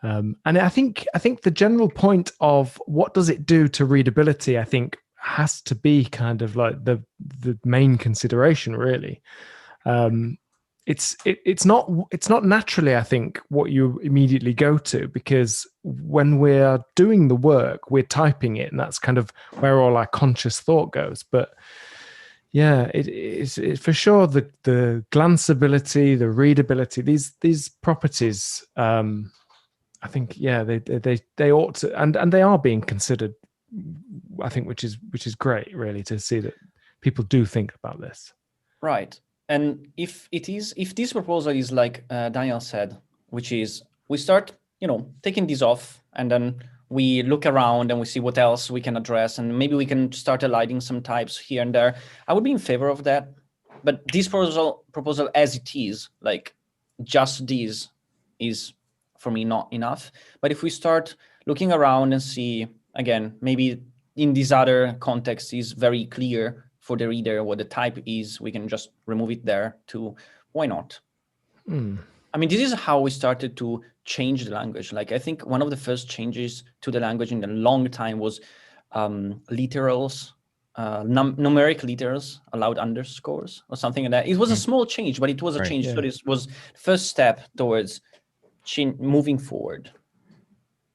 and I think the general point of what does it do to readability, I think, has to be kind of like the main consideration, really. It's not naturally, I think, what you immediately go to, because when we're doing the work, we're typing it, and that's kind of where all our conscious thought goes. But yeah, it's for sure the glanceability, the readability, these properties. I think they ought to, and they are being considered. I think, which is great, really, to see that people do think about this. Right. And if this proposal is like Daniel said, which is we start, taking these off, and then we look around and we see what else we can address, and maybe we can start aligning some types here and there, I would be in favor of that. But this proposal as it is, like just this, is for me not enough. But if we start looking around and see, again, maybe in this other context is very clear for the reader what the type is, we can just remove it there too. Why not? I mean, this is how we started to change the language. Like, I think one of the first changes to the language in a long time was literals, numeric literals allowed underscores or something like that. It was a small change, but it was a change. Yeah. So this was the first step towards moving forward.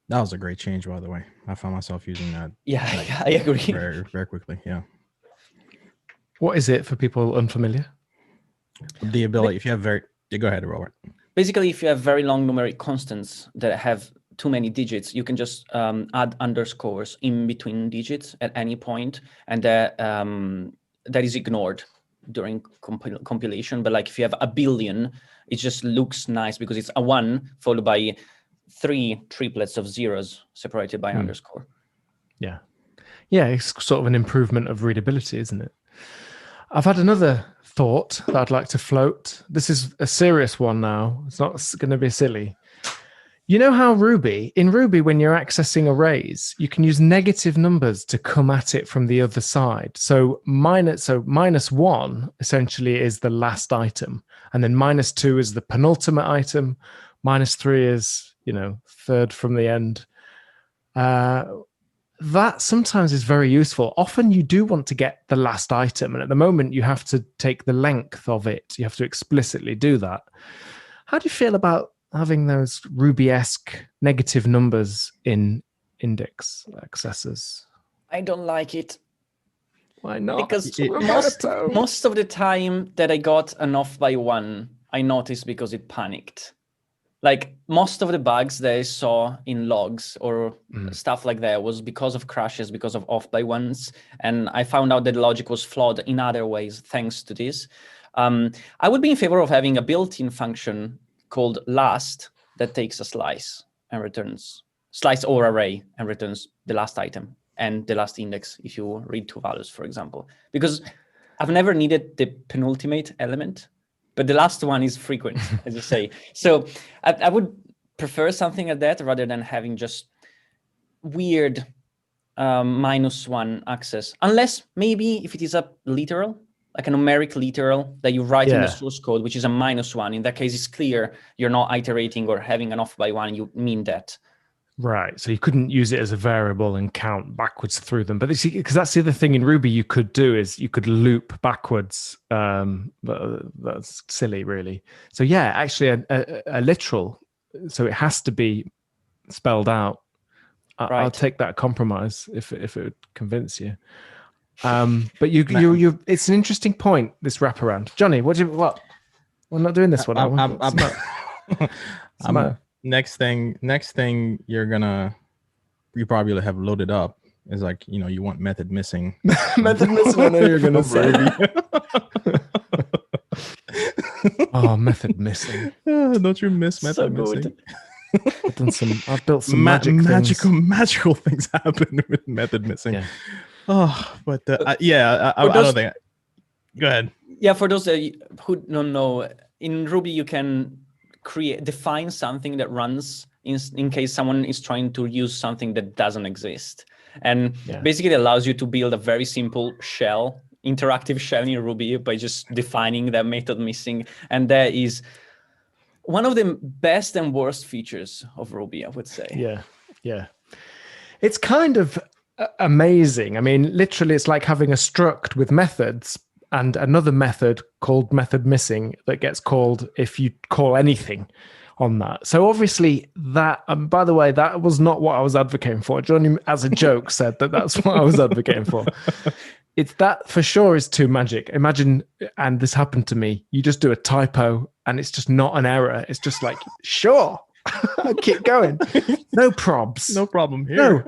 That was a great change, by the way. I found myself using that. Yeah, I agree. Very, very quickly, yeah. What is it for people unfamiliar? The ability, if you have go ahead, Robert. Basically, if you have very long numeric constants that have too many digits, you can just add underscores in between digits at any point, and that is ignored during compilation. But like if you have a billion, it just looks nice because it's a 1 followed by 3 triplets of zeros separated by an underscore. Yeah. Yeah, it's sort of an improvement of readability, isn't it? I've had another thought that I'd like to float. This is a serious one now. It's not going to be silly. You know how in Ruby, when you're accessing arrays, you can use negative numbers to come at it from the other side. So -1 essentially is the last item, and then -2 is the penultimate item. -3 is, third from the end. That sometimes is very useful. Often you do want to get the last item, and at the moment you have to take the length of it. You have to explicitly do that. How do you feel about having those Ruby-esque negative numbers in index accessors? I don't like it. Why not? Because most of the time that I got an off by 1, I noticed because it panicked. Like most of the bugs that I saw in logs or stuff like that was because of crashes, because of off by 1s. And I found out that the logic was flawed in other ways thanks to this. I would be in favor of having a built-in function called last that takes a slice and returns slice or array and returns the last item and the last index if you read 2 values, for example. Because I've never needed the penultimate element, but the last one is frequent, as you say. So I would prefer something like that rather than having just weird -1 access. Unless maybe if it is a literal, like a numeric literal that you write in the source code, which is a -1. In that case, it's clear you're not iterating or having an off by 1. You mean that. Right. So you couldn't use it as a variable and count backwards through them. But because that's the other thing in Ruby you could do is you could loop backwards. But that's silly, really. So yeah, actually a literal. So it has to be spelled out. Right. I'll take that compromise if it would convince you. But you it's an interesting point, this wraparound. Johnny, what? We're not doing this one. Next thing you probably have loaded up is like, you want method missing. Method missing, I know you're gonna say. Oh, method missing. Don't you miss method missing? I've built some magical things happen with method missing. Yeah. Oh, but I don't think. Go ahead. Yeah, for those who don't know, in Ruby you can define something that runs in case someone is trying to use something that doesn't exist, and basically it allows you to build a very simple shell, interactive shell in Ruby by just defining that method missing, and that is one of the best and worst features of Ruby, I would say. Yeah. It's kind of amazing. I mean, literally, it's like having a struct with methods and another method called method missing that gets called if you call anything on that. So obviously that, by the way, that was not what I was advocating for. Johnny, as a joke, said that's what I was advocating for. It's that for sure is too magic. Imagine, and this happened to me, you just do a typo and it's just not an error. It's just like, sure, I'll keep going. No probs. No problem here. No,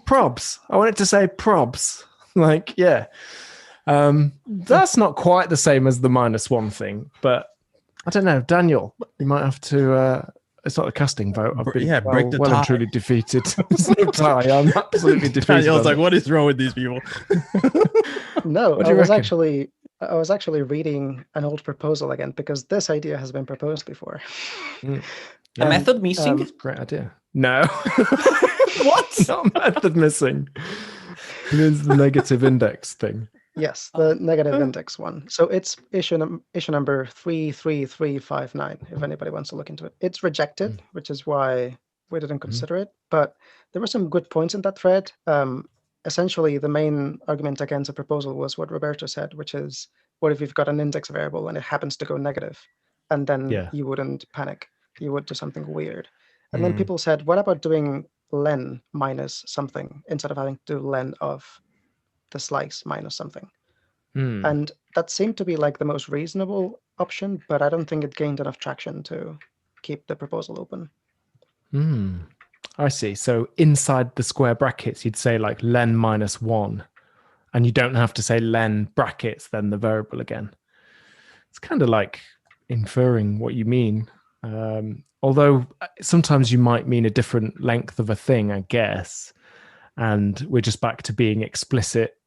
probs. I wanted to say probs. Like, yeah. That's not quite the same as the -1 thing, but I don't know. Daniel, you might have to... it's not a casting vote. I've been break the tie. And truly defeated. It's no tie. I'm absolutely defeated. Daniel's like, what is wrong with these people? No, What do you reckon? I was actually reading an old proposal again because this idea has been proposed before. A method missing? Great idea. No. What? Not method missing. It is the negative index thing. Yes, the negative index one. So it's issue number 33359, if anybody wants to look into it. It's rejected, which is why we didn't consider it. But there were some good points in that thread. Essentially, the main argument against the proposal was what Roberto said, which is, what if you've got an index variable and it happens to go negative? And then you wouldn't panic. You would do something weird. And then people said, what about doing len minus something instead of having to do len of the slice minus something? And that seemed to be like the most reasonable option, but I don't think it gained enough traction to keep the proposal open. I see. So inside the square brackets, you'd say like len -1, and you don't have to say len brackets, then the variable again. It's kind of like inferring what you mean. Although sometimes you might mean a different length of a thing, I guess. And we're just back to being explicit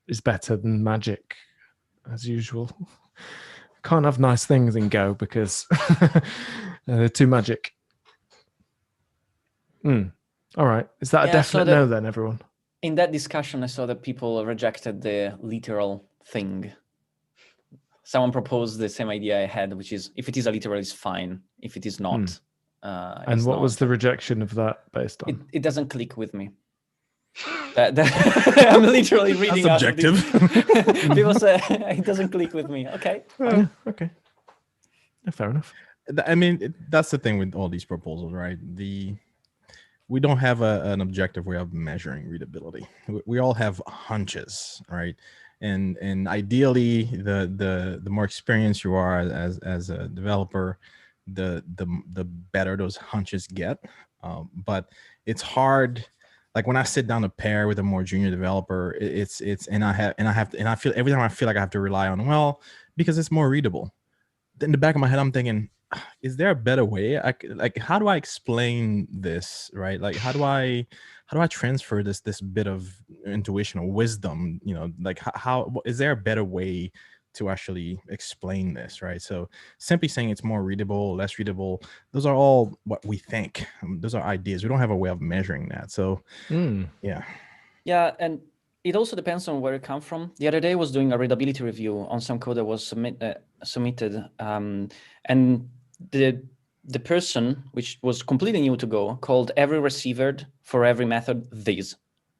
is better than magic. as usual. Can't have nice things in Go because they're too magic. All right. Is that a Yeah, definite no then, everyone? In that discussion, I saw that people rejected the literal thing. Someone proposed the same idea I had, which is if it is a literal, it's fine. If it is not, and what was the rejection of that based on? It doesn't click with me. I'm literally reading. That's subjective. People say it doesn't click with me. Okay. Yeah, okay. Yeah, fair enough. I mean, that's the thing with all these proposals, right? We don't have an objective way of measuring readability. We all have hunches, right? And ideally, the more experienced you are as a developer, the better those hunches get. But it's hard. Like when I sit down to pair with a more junior developer, I feel every time I feel like I have to rely on, because it's more readable. In the back of my head, I'm thinking, is there a better way? How do I explain this, right? Like, how do I transfer this bit of intuition or wisdom? How is there a better way to actually explain this, right? So simply saying it's more readable, less readable, those are all what we think. Those are ideas. We don't have a way of measuring that. So yeah, and it also depends on where it comes from. The other day I was doing a readability review on some code that was submitted, and the person, which was completely new to Go, called every receiver for every method this.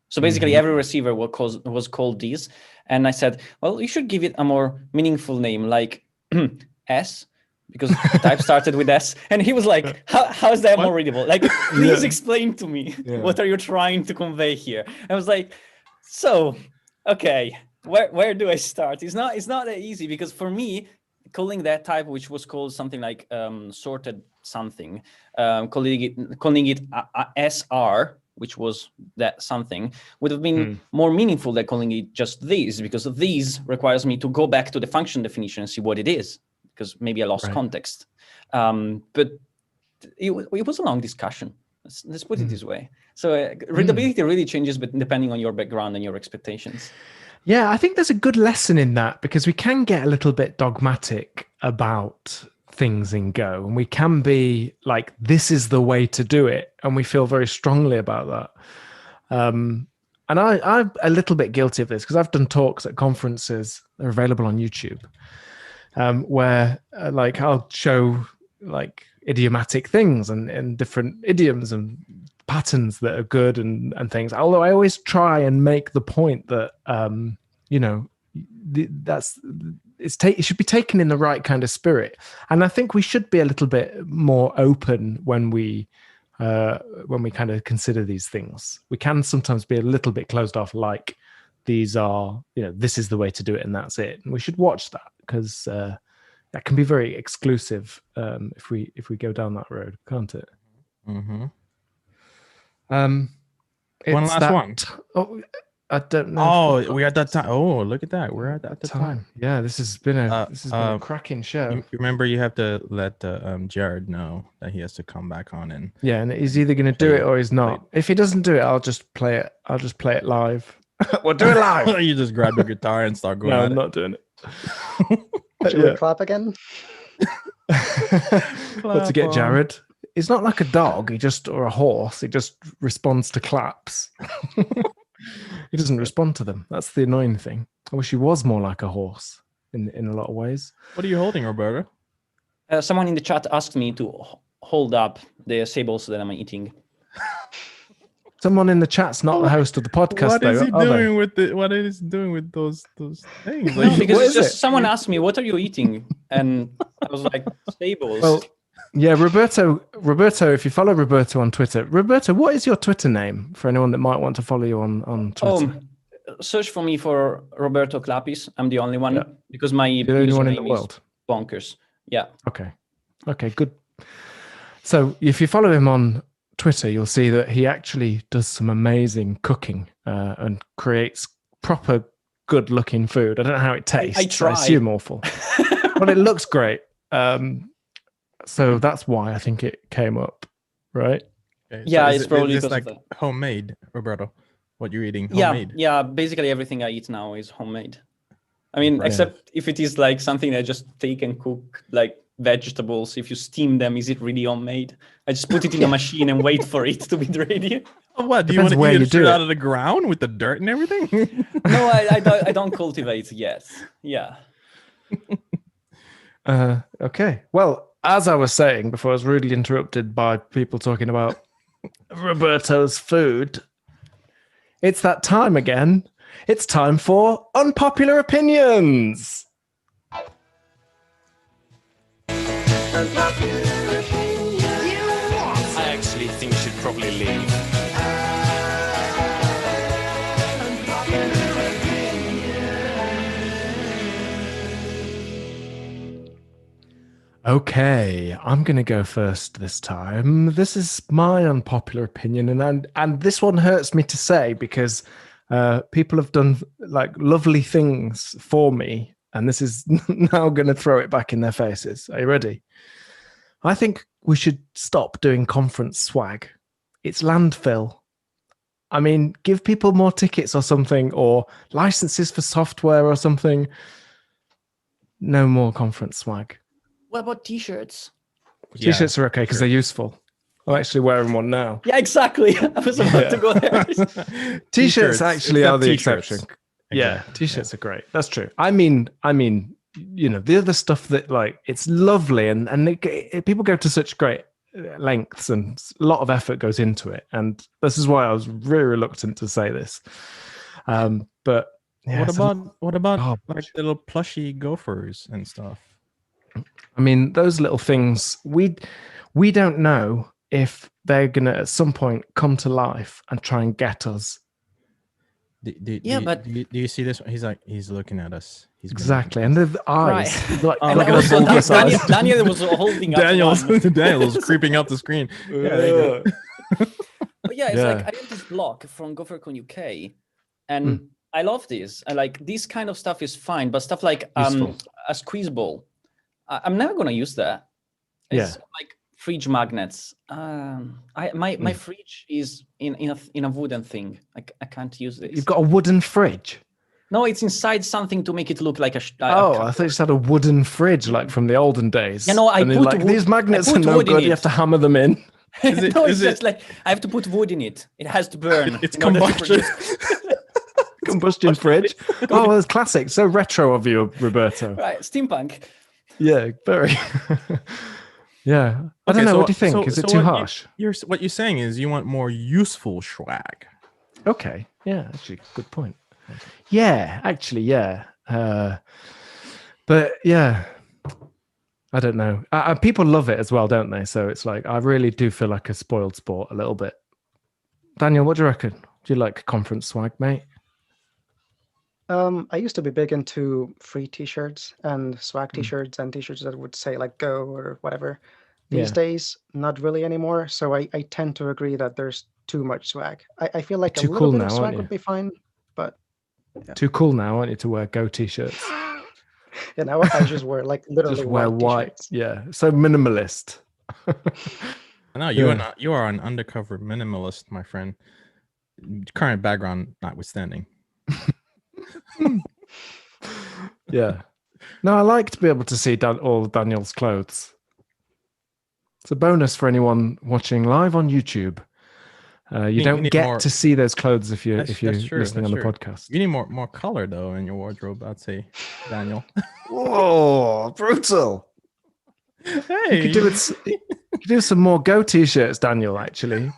So basically, every receiver was called this. And I said, well, you should give it a more meaningful name, like S, because the type started with S. And he was like, how is that more readable? Like, please explain to me, what are you trying to convey here? I was like, so, okay, where do I start? It's not that easy, because for me, calling that type, which was called something like sorted something, calling it SR, which was that something, would have been more meaningful than calling it just these, because these requires me to go back to the function definition and see what it is, because maybe I lost context. But it was a long discussion. Let's put it this way. So readability really changes, but depending on your background and your expectations. Yeah, I think there's a good lesson in that, because we can get a little bit dogmatic about things in Go, and we can be like, this is the way to do it, and we feel very strongly about that. And I'm a little bit guilty of this, because I've done talks at conferences, they're available on YouTube, where like I'll show like idiomatic things and different idioms and patterns that are good and things. Although I always try and make the point that it should be taken in the right kind of spirit, and I think we should be a little bit more open when we kind of consider these things. We can sometimes be a little bit closed off, like these are, this is the way to do it and that's it. And we should watch that, because that can be very exclusive if we go down that road, can't it? Mm-hmm. One last one. I don't know. Oh, we're at that time. Oh, look at that. We're at that time. Yeah, this has been a cracking show. You remember, you have to let Jared know that he has to come back on and and he's either going to do it or he's not. If he doesn't do it, I'll just play it. I'll just play it live. We'll do it live. You just grab the guitar and start going. No, I'm not doing it. Should we clap again? But to get Jared, he's not like a dog, or a horse. He just responds to claps. He doesn't respond to them. That's the annoying thing. I wish he was more like a horse in a lot of ways. What are you holding, Roberto? Someone in the chat asked me to hold up the sables that I'm eating. Someone in the chat's not the host of the podcast. What is he doing with it? What is he doing with those things? No, because it's just someone asked me, "What are you eating?" And I was like, "Stables." Well, yeah, Roberto. If you follow Roberto on Twitter, Roberto, what is your Twitter name for anyone that might want to follow you on Twitter? Search for me for Roberto Clapis. I'm the only one because my You're the only one in the world. Bonkers. Yeah. Okay, good. So if you follow him on Twitter, you'll see that he actually does some amazing cooking and creates proper good-looking food. I don't know how it tastes. I try. I assume awful, but it looks great. So that's why I think it came up, right? Okay, yeah, so it's probably just because like of that. Homemade, Roberto. What you're eating? Homemade. Yeah. Basically everything I eat now is homemade. I mean, Right. except if it is like something I just take and cook, like vegetables. If you steam them, is it really homemade? I just put it in a machine and wait for it to be ready. Oh, what? Do you Depends want to where eat you it straight do out it. of the ground with the dirt and everything? No, I don't cultivate yet. Yeah. Okay. Well, as I was saying before, I was rudely interrupted by people talking about Roberto's food. It's that time again. It's time for Unpopular Opinions. I actually think you should probably leave. Okay, I'm going to go first this time. This is my unpopular opinion, and this one hurts me to say because people have done like lovely things for me, and this is now going to throw it back in their faces. Are you ready? I think we should stop doing conference swag. It's landfill. I mean, give people more tickets or something, or licenses for software or something. No more conference swag. What about t-shirts? T-shirts are okay because they're useful. I'm actually wearing one now. Yeah, exactly. I was about to go there. T-shirts actually except are the t-shirts. exception. Yeah, t-shirts are great. That's true. I mean, you know, the other stuff that like it's lovely and people go to such great lengths and a lot of effort goes into it. And this is why I was really reluctant to say this. But yeah, What about Oh, like little plushy gophers and stuff? I mean, those little things, we don't know if they're going to at some point come to life and try and get us. Do you see this? He's looking at us. He's gonna Exactly. look And at the eyes. Right. Like, And look at also, the bulbous eyes. Daniel was holding up Daniel's one. Daniel's creeping up the screen. Yeah, there you go. But yeah, it's Yeah. like I have this blog from GopherCon UK, and I love this. I like this kind of stuff is fine, but stuff like Useful. a squeeze ball, I'm never gonna use that. It's like fridge magnets. My fridge is in a wooden thing. I can't use this. You've got a wooden fridge. No, it's inside something to make it look like a. I thought you just had a wooden fridge like from the olden days. You know, I and then, put like, wood- these magnets I are put no wood in good. You it. have to hammer them in. No, it's just like I have to put wood in it. It has to burn. It's in order to combustion. produce- Combustion fridge. Oh, well, it's classic. So retro of you, Roberto. Right, steampunk. Yeah, very. Yeah. I don't know. What do you think? Is it too harsh? What you're saying is you want more useful swag. Okay. Yeah, actually, good point. Yeah, actually, yeah. But yeah, I don't know. People love it as well, don't they? So it's like, I really do feel like a spoiled sport a little bit. Daniel, what do you reckon? Do you like conference swag, mate? I used to be big into free t-shirts and swag t-shirts and t-shirts that would say like go or whatever. These Yeah. days, not really anymore. So I tend to agree that there's too much swag. I feel like Too a little cool bit now, of aren't swag you? would be fine, but Too cool now, aren't you, to wear Go t-shirts? you know, I just wear like literally Just wear white. t-shirts. Yeah, so minimalist. No, you Yeah. are not. You are an undercover minimalist, my friend. Current background notwithstanding. Yeah. No, I like to be able to see all of Daniel's clothes. It's a bonus for anyone watching live on YouTube. You We don't need get more- to see those clothes if you're That's true, listening that's on the true. podcast. You need more color though in your wardrobe, I'd say, Daniel. Whoa, brutal! Hey, You could do some more Go t-shirts, Daniel. Actually,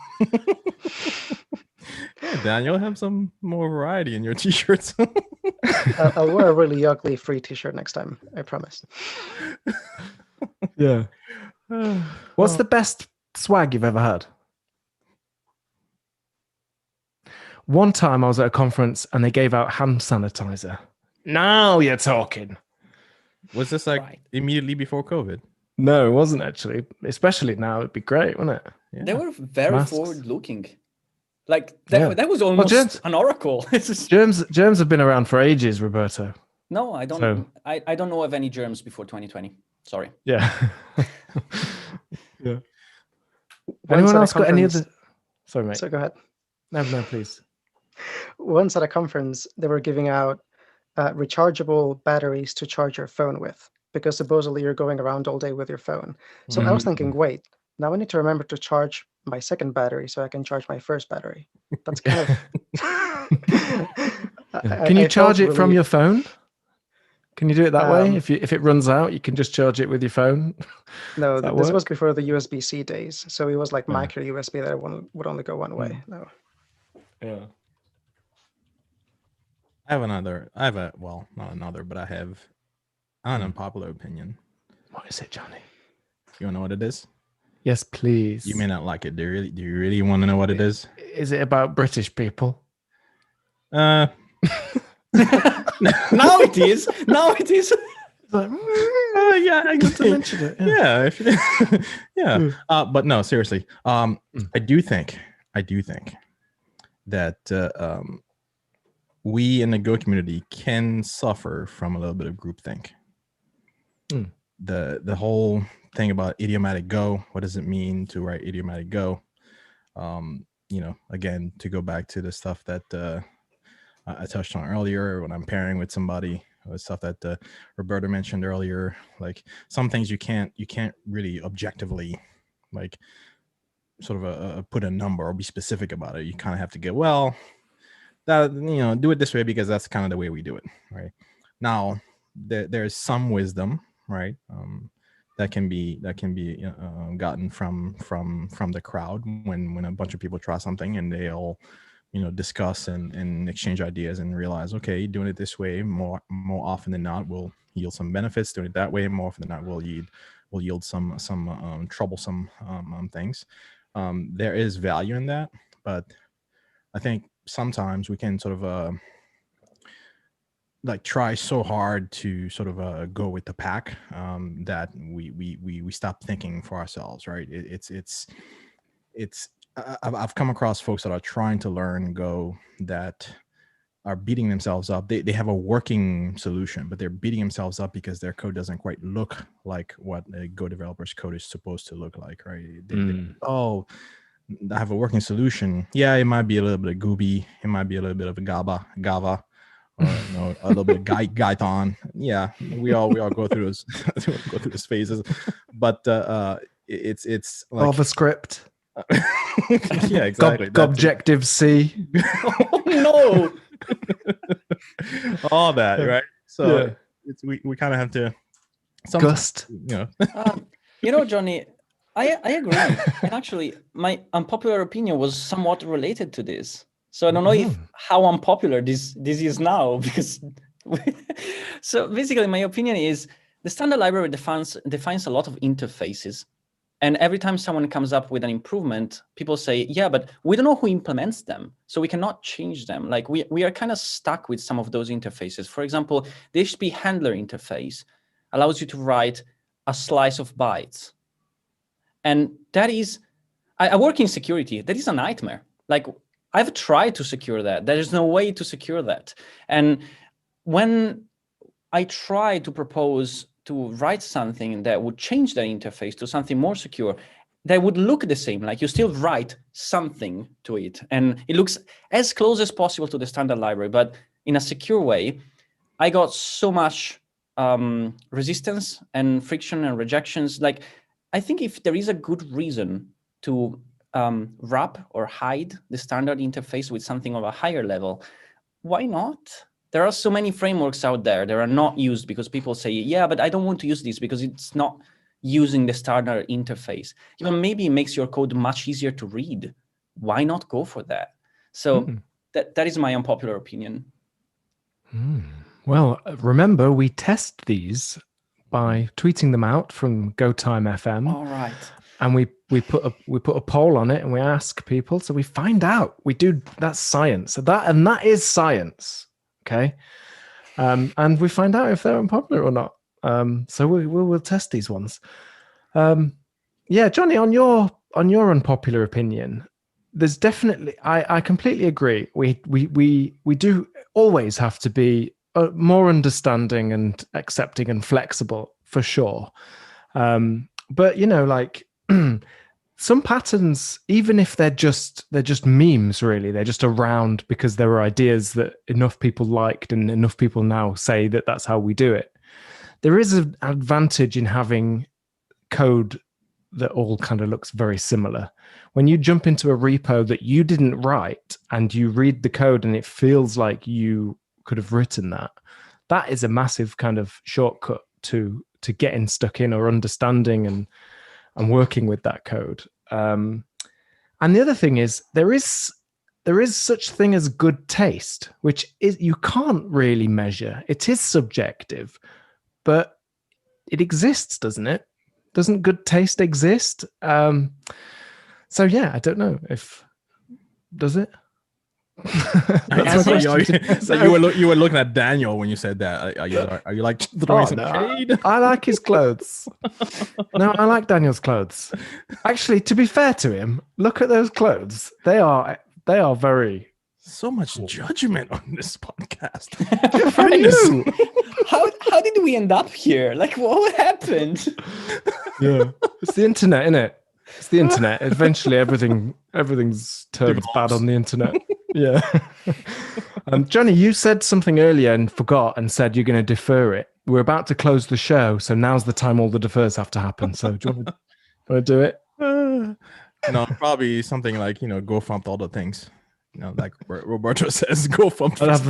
yeah, Daniel, have some more variety in your t-shirts. I'll wear a really ugly free t-shirt next time. I promise. yeah. What's the best swag you've ever had? One time I was at a conference and they gave out hand sanitizer. Now you're talking. Was this like Right. immediately before COVID? No, it wasn't actually. Especially now, it'd be great, wouldn't it? Yeah. They were very Masks. forward-looking. Like Yeah. that was almost James- an oracle. It's just- Germs have been around for ages, Roberto. no, I don't. So- I don't know of any germs before 2020. Sorry. Yeah. Yeah. Once Anyone at a else got any conference- other? Sorry, mate. So go ahead. No, please. Once at a conference, they were giving out rechargeable batteries to charge your phone with, because supposedly you're going around all day with your phone. So I was thinking, wait, now I need to remember to charge my second battery so I can charge my first battery. That's kind of. Can you I charge felt it from really- your phone? Can you do it that way? Um, If it runs out, you can just charge it with your phone. No, that this was work? before the USB-C days. So it was like Yeah. micro USB that would only go one way. No. Yeah. I have a well, not another, but I have an unpopular opinion. What is it, Johnny? You wanna know what it is? Yes, please. You may not like it. Do you really want to know what it is? Is it about British people? Uh Now it is. Now it is. It's like, yeah, I good to mention it. Yeah. yeah, yeah. But no, seriously. I do think that we in the Go community can suffer from a little bit of groupthink. The whole thing about idiomatic Go. What does it mean to write idiomatic Go? Again, to go back to the stuff that I touched on earlier when I'm pairing with somebody, the stuff that Roberta mentioned earlier. Like some things you can't really objectively, like, sort of put a number or be specific about it. You kind of have to get, well, that do it this way because that's kind of the way we do it, right? Now there's some wisdom, right, that can be gotten from the crowd when a bunch of people try something and they all discuss and exchange ideas and realize, okay, doing it this way more often than not will yield some benefits. Doing it that way more often than not will yield some troublesome things. There is value in that, but I think sometimes we can sort of like try so hard to sort of go with the pack that we stop thinking for ourselves, right? I've come across folks that are trying to learn Go that are beating themselves up. They have a working solution, but they're beating themselves up because their code doesn't quite look like what a Go developer's code is supposed to look like, right? Oh, I have a working solution. Yeah, it might be a little bit of Gooby. It might be a little bit of a Gava, or a little bit of Python. Yeah, we all go through those those phases, but it's like JavaScript. Yeah, exactly. Objective C. Oh, no. All that, right? So we kind of have to. Gust. Johnny, I agree. And actually, my unpopular opinion was somewhat related to this. So I don't know how unpopular this is now, because so basically my opinion is the standard library defines a lot of interfaces. And every time someone comes up with an improvement, people say, yeah, but we don't know who implements them, so we cannot change them. Like we are kind of stuck with some of those interfaces. For example, the HTTP handler interface allows you to write a slice of bytes. And that is, I work in security. That is a nightmare. Like I've tried to secure that. There is no way to secure that. And when I try to propose to write something that would change the interface to something more secure, that would look the same. Like you still write something to it, and it looks as close as possible to the standard library, but in a secure way. I got so much resistance and friction and rejections. Like I think if there is a good reason to wrap or hide the standard interface with something of a higher level, why not? There are so many frameworks out there that are not used because people say, yeah, but I don't want to use this because it's not using the standard interface. Even maybe it makes your code much easier to read. Why not go for that? So that is my unpopular opinion. Well, remember, we test these by tweeting them out from GoTime FM. All right. And we put a poll on it and we ask people, so we find out. That's science. So that is science. Okay. And we find out if they're unpopular or not. So we'll test these ones. Yeah, Johnny, on your unpopular opinion, there's definitely, I completely agree. We do always have to be more understanding and accepting and flexible for sure. But like some patterns, even if they're just memes, really, they're just around because there were ideas that enough people liked and enough people now say that that's how we do it. There is an advantage in having code that all kind of looks very similar. When you jump into a repo that you didn't write and you read the code and it feels like you could have written that, that is a massive kind of shortcut to getting stuck in or understanding and working with that code. And the other thing is there is such thing as good taste, which is you can't really measure. It is subjective, but it exists, doesn't it? Doesn't good taste exist? So yeah, I don't know if does it. You were looking at Daniel when you said that. Are you like throwing some shade? I like his clothes. No, I like Daniel's clothes. Actually, to be fair to him, look at those clothes. They are very. So much judgment on this podcast. How did we end up here? Like, what happened? Yeah, it's the internet, isn't it? It's the internet. Eventually, everything's turned bad on the internet. Yeah. Johnny, you said something earlier and forgot and said you're going to defer it. We're about to close the show, so now's the time all the defers have to happen. So do you want to do it? No, probably something like, go front all the things. Like Roberto says, go front. I'd have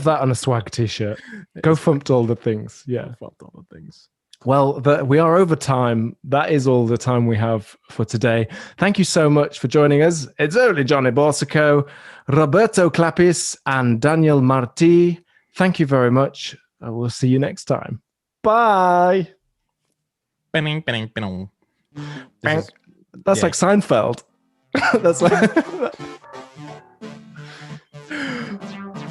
that on a swag t-shirt. Go thumped all the things. Yeah. Go thumped all the things. Well, we are over time. That is all the time we have for today. Thank you so much for joining us. It's only Johnny Borsico, Roberto Clapis, and Daniel Marti. Thank you very much. I will see you next time. Bye. That's like Seinfeld. That's like.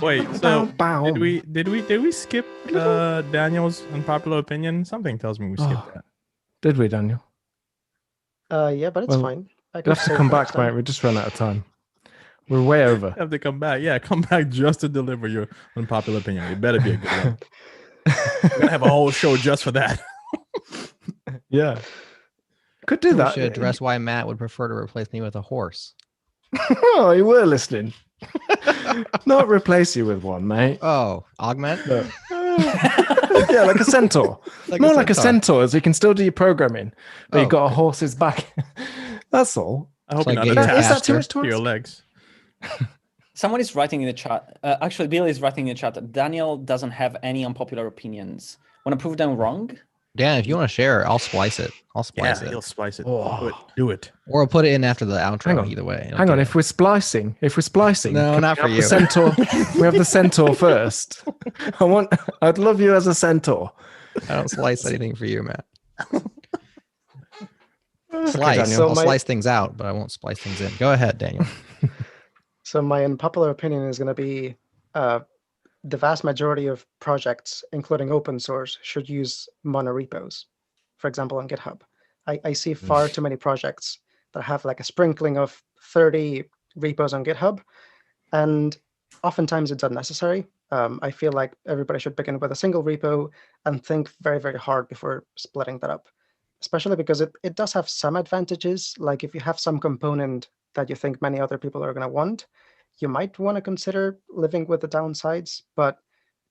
Wait, so did we skip Daniel's unpopular opinion? Something tells me we skipped that. Did we, Daniel? Yeah, but it's fine. You have to come back, mate. We just ran out of time. We're way over. You have to come back. Yeah, come back just to deliver your unpopular opinion. It better be a good one. We're gonna have a whole show just for that. Yeah. Could do that. We should address why Matt would prefer to replace me with a horse. Oh, you were listening. Not replace you with one, mate. Oh, augment? No. Yeah, like a centaur. More like a centaur, so you can still do your programming, but you've got a horse's back. That's all. I hope like you're not attached is that too much to your legs. Someone is writing in the chat. Actually, Bill is writing in the chat that Daniel doesn't have any unpopular opinions. Want to prove them wrong? Dan, if you want to share, I'll splice it. He'll splice it. Oh. Do it. Or I'll put it in after the outro. Either way. Hang on. If we're splicing, no, not for you. Centaur. We have the centaur first. I'd love you as a centaur. I don't slice anything for you, Matt. Slice. Daniel. I'll slice things out, but I won't splice things in. Go ahead, Daniel. So my unpopular opinion is going to be the vast majority of projects, including open source, should use monorepos. For example, on GitHub. I see far too many projects that have like a sprinkling of 30 repos on GitHub, and oftentimes it's unnecessary. I feel like everybody should begin with a single repo and think very, very hard before splitting that up, especially because it does have some advantages. Like if you have some component that you think many other people are going to want, you might want to consider living with the downsides. But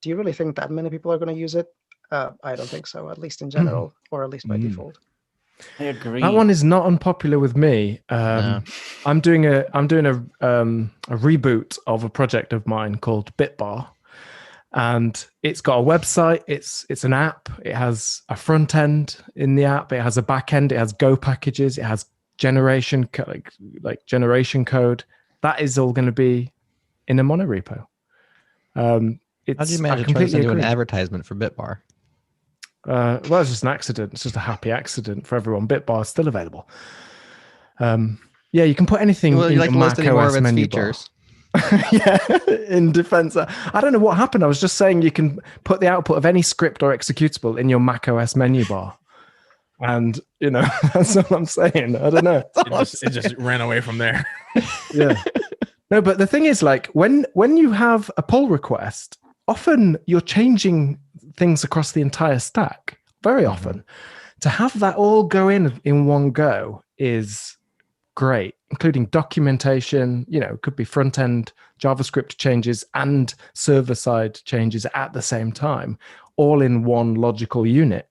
do you really think that many people are going to use it? I don't think so, at least in general, or at least by default. I agree. That one is not unpopular with me. No. I'm doing a reboot of a project of mine called Bitbar, and it's got a website. It's an app. It has a front end in the app. It has a back end. It has Go packages. It has generation like generation code. That is all going to be in a monorepo. How do you manage to turn this into an advertisement for Bitbar? Well, it's just an accident. It's just a happy accident for everyone. Bitbar is still available. Yeah, you can put anything in you like the Mac more of OS its menu features. bar. Yeah, in defense. I don't know what happened. I was just saying you can put the output of any script or executable in your Mac OS menu bar. And, that's all I'm saying. I don't know. It just ran away from there. Yeah. No, but the thing is, like, when you have a pull request, often you're changing things across the entire stack. Very often. To have that all go in one go is great, including documentation. Could be front end JavaScript changes and server side changes at the same time, all in one logical unit.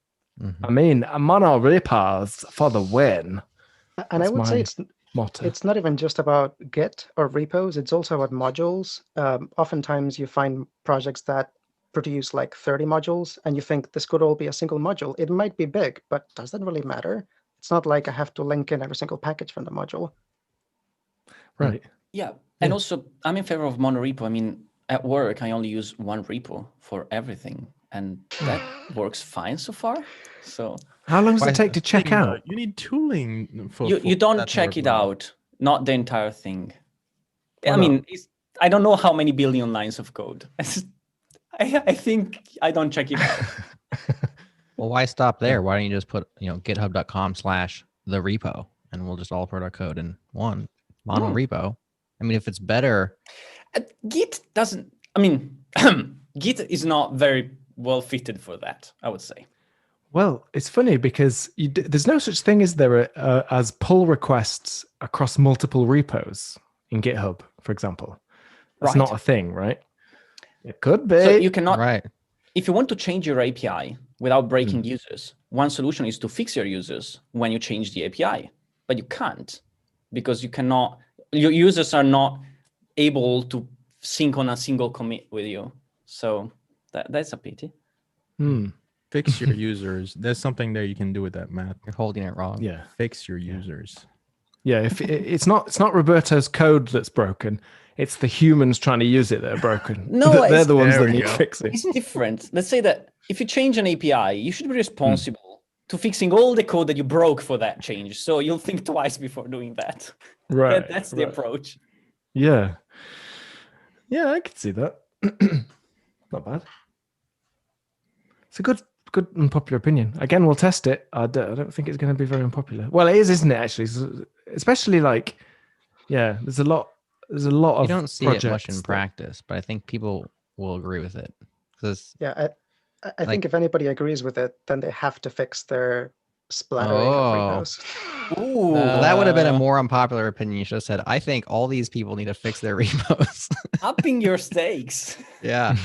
I mean, mono repos for the win. And I would say it's motto. It's not even just about Git or repos. It's also about modules. Oftentimes you find projects that produce like 30 modules and you think this could all be a single module. It might be big, but does that really matter? It's not like I have to link in every single package from the module. Right. Yeah. And also, I'm in favor of monorepo. I mean, at work, I only use one repo for everything. And that works fine so far. So how long does it take to check out? You need tooling for you don't check it out, not the entire thing. I mean, I don't know how many billion lines of code. I think I don't check it out. Well, why stop there? Why don't you just put, github.com/the repo, and we'll just all put our code in one mono repo. I mean, if it's better. Git doesn't, Git is not very well fitted for that, I would say. Well, it's funny because there's no such thing as as pull requests across multiple repos in GitHub, for example. That's not a thing, right? It could be. So you cannot, right. If you want to change your API without breaking users, one solution is to fix your users when you change the API, but you can't because your users are not able to sync on a single commit with you. So that's a pity. Fix your users. There's something there you can do with that, Matt. You're holding it wrong. Yeah. Fix your users. Yeah, if it's not Roberto's code that's broken, it's the humans trying to use it that are broken. No, they're the ones that need fixing. It's different. Let's say that if you change an API, you should be responsible to fixing all the code that you broke for that change. So you'll think twice before doing that. Right. That's the approach. Yeah. Yeah, I could see that. Not bad. It's a good unpopular opinion. Again, we'll test it. I don't think it's going to be very unpopular. Well, it is, isn't it? Actually, especially there's a lot of. You don't see it much in practice, but I think people will agree with it. I think if anybody agrees with it, then they have to fix their splattering of repos. Ooh, that would have been a more unpopular opinion. You should have said, I think all these people need to fix their repos. upping your stakes. Yeah.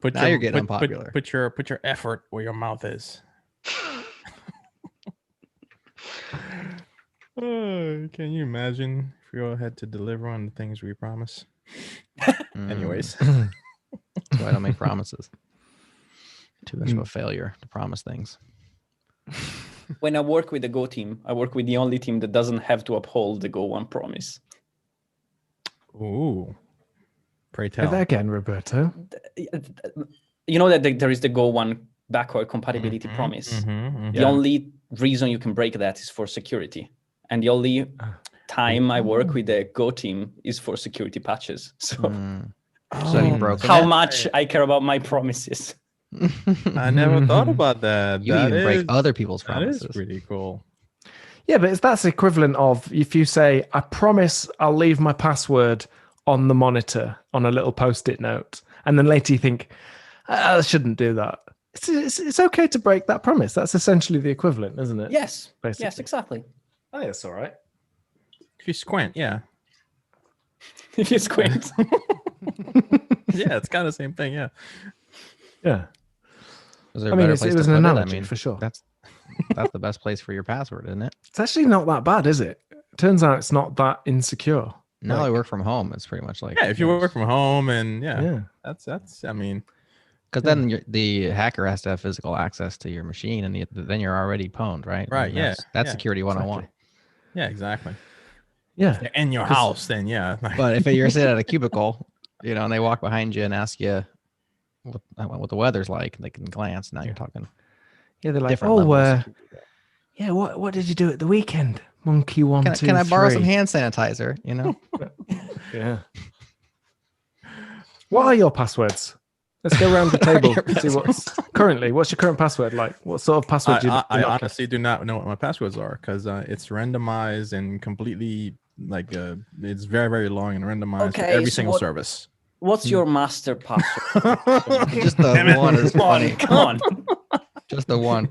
Now you're getting unpopular. Put your effort where your mouth is. Can you imagine if we all had to deliver on the things we promise? Anyways. That's why I don't make promises. Too much of a failure to promise things. When I work with the Go team, I work with the only team that doesn't have to uphold the Go one promise. Ooh. Pray tell. Say that again, Roberto. You know that there is the Go one backward compatibility promise. The only reason you can break that is for security. And the only time I work with the Go team is for security patches. So, how much I care about my promises. I never thought about that. You even break other people's promises. That is pretty cool. Yeah, but that's equivalent of if you say, I promise I'll leave my password on the monitor on a little post-it note. And then later you think, I shouldn't do that. It's okay to break that promise. That's essentially the equivalent, isn't it? Yes. Basically. Yes, exactly. Oh, that's all right. If you squint, yeah. If you squint. Yeah, it's kind of the same thing, yeah. Yeah. Was there a better place it was to an put analogy, it? for sure. That's the best place for your password, isn't it? It's actually not that bad, is it? Turns out it's not that insecure. Now I work from home. It's pretty much like, yeah, if you work from home and that's I mean, because then the hacker has to have physical access to your machine, and then you're already pwned, right? Right. And that's security 101. Yeah, exactly. Yeah. If in your house, then yeah. But if you're sitting at a cubicle, and they walk behind you and ask you what the weather's like, they can glance. Now you're talking. Yeah, they're like, different oh, levels. yeah. What did you do at the weekend? Monkey 1, 2, Can I borrow 3. some hand sanitizer? Yeah. What are your passwords? Let's go around the table. See what's your current password like? What sort of password I honestly do not know what my passwords are because it's randomized and completely it's very, very long and randomized for every single service. What's your master password? Just the one is funny. Come on. Just the one.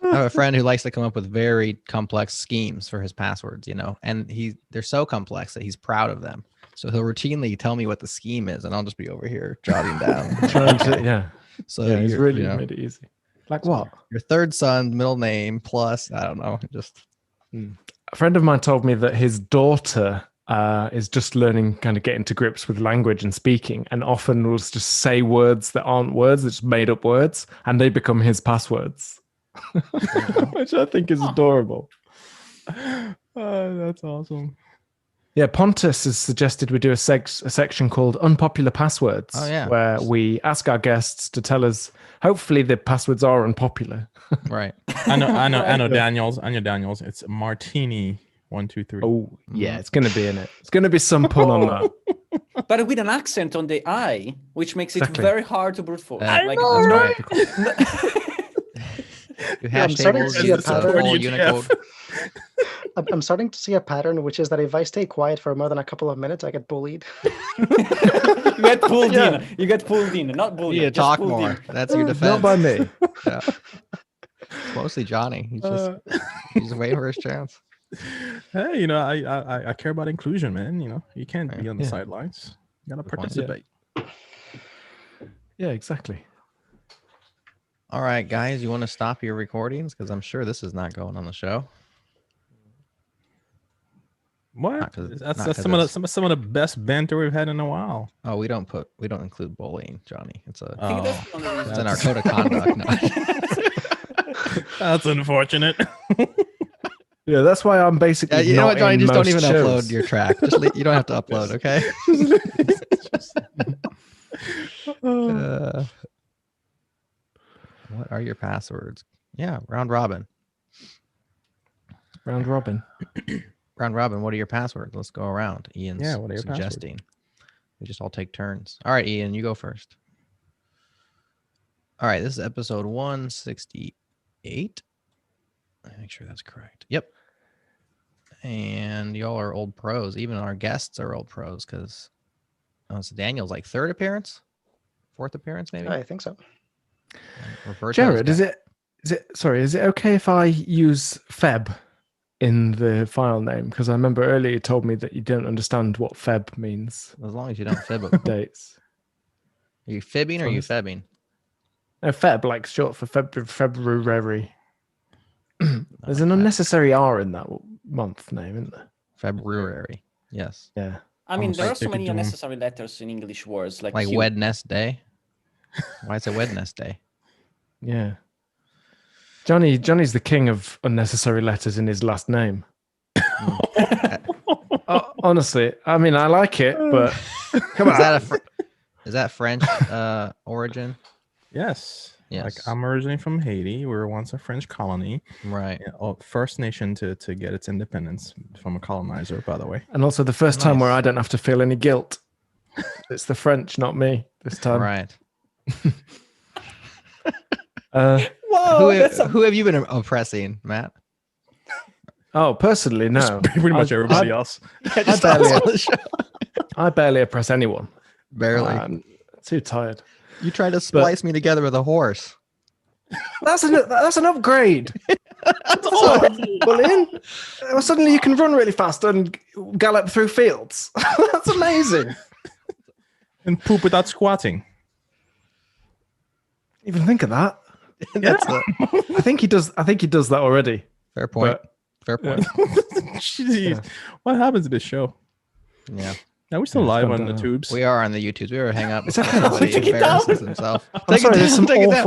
I have a friend who likes to come up with very complex schemes for his passwords, and they're so complex that he's proud of them. So he'll routinely tell me what the scheme is, and I'll just be over here jotting down. Trying to, yeah. So Yeah, he's really you know, made it easy. Like what? your third son, middle name plus I don't know, just A friend of mine told me that his daughter is just learning, kind of getting to grips with language and speaking, and often will just say words that aren't words, it's made up words, and they become his passwords, which I think is adorable. That's awesome. Yeah, Pontus has suggested we do a section called Unpopular Passwords, where we ask our guests to tell us, hopefully the passwords are unpopular. right. I know Daniels. It's Martini 1 2 3. Oh, yeah, it's going to be in it. It's going to be some pun on that. But with an accent on the I, which makes it Exactly. very hard to brute force. I know, right? I'm starting to see a pattern. All Unicode. I'm starting to see a pattern, which is that if I stay quiet for more than a couple of minutes, I get bullied. You get pulled in. You get pulled in. Not bullied. You need to just talk pulled more. in. That's your defense. Not by me. Yeah. It's mostly Johnny. He's waiting for his chance. Hey, I care about inclusion, man. You can't be on the sidelines. You gotta Good point. participate. Yeah, exactly. All right, guys, you want to stop your recordings? Because I'm sure this is not going on the show. What? That's some of the best banter we've had in a while. Oh, we don't include bullying, Johnny. It's I think that's the only reason. it's in our code of conduct. No. That's unfortunate. Yeah, that's why I'm basically. You know what, Johnny? in Just don't most even shows. upload your track. You don't have to upload, okay? What are your passwords? Yeah, round robin. Round robin. Round robin, what are your passwords? Let's go around. Ian's what are your suggesting. We just all take turns. All right, Ian, you go first. All right, this is episode 168. Make sure that's correct. Yep. And y'all are old pros. Even our guests are old pros because so Daniel's like third appearance, fourth appearance, maybe. I think so. Jared, is it okay if I use Feb in the file name? Because I remember earlier you told me that you don't understand what Feb means. As long as you don't fib it. Dates. Are you fibbing or are you febbing? No, Feb, like short for February. There's an unnecessary R in that month name, isn't there? February. Yes. Yeah. I mean, there are so take it many down. unnecessary letters in English words. Like Wednesday. Why is it Wednesday? Yeah. Johnny's the king of unnecessary letters in his last name. Honestly, I mean, I like it, but come on. Is that French origin? Yes. Yes. Like I'm originally from Haiti. We were once a French colony. Right. First nation to get its independence from a colonizer, by the way. And also the first time where I don't have to feel any guilt. It's the French, not me, this time. Right. whoa, who have you been oppressing, Matt? Oh, personally, no. Pretty much everybody else. I barely oppress anyone. Barely. I'm too tired. You tried to splice me together with a horse. That's an upgrade. Bullying. Suddenly you can run really fast and gallop through fields. That's amazing. And poop without squatting. Even think of that. That's I think he does that already. fair point. Fair point. Jeez. What happens to this show? Yeah. Now we're still live gone on the down. tubes. We are on the YouTubes. We were hang up. Is that- Somebody Take it down. embarrasses himself. I'm sorry, there's some Take it down. awful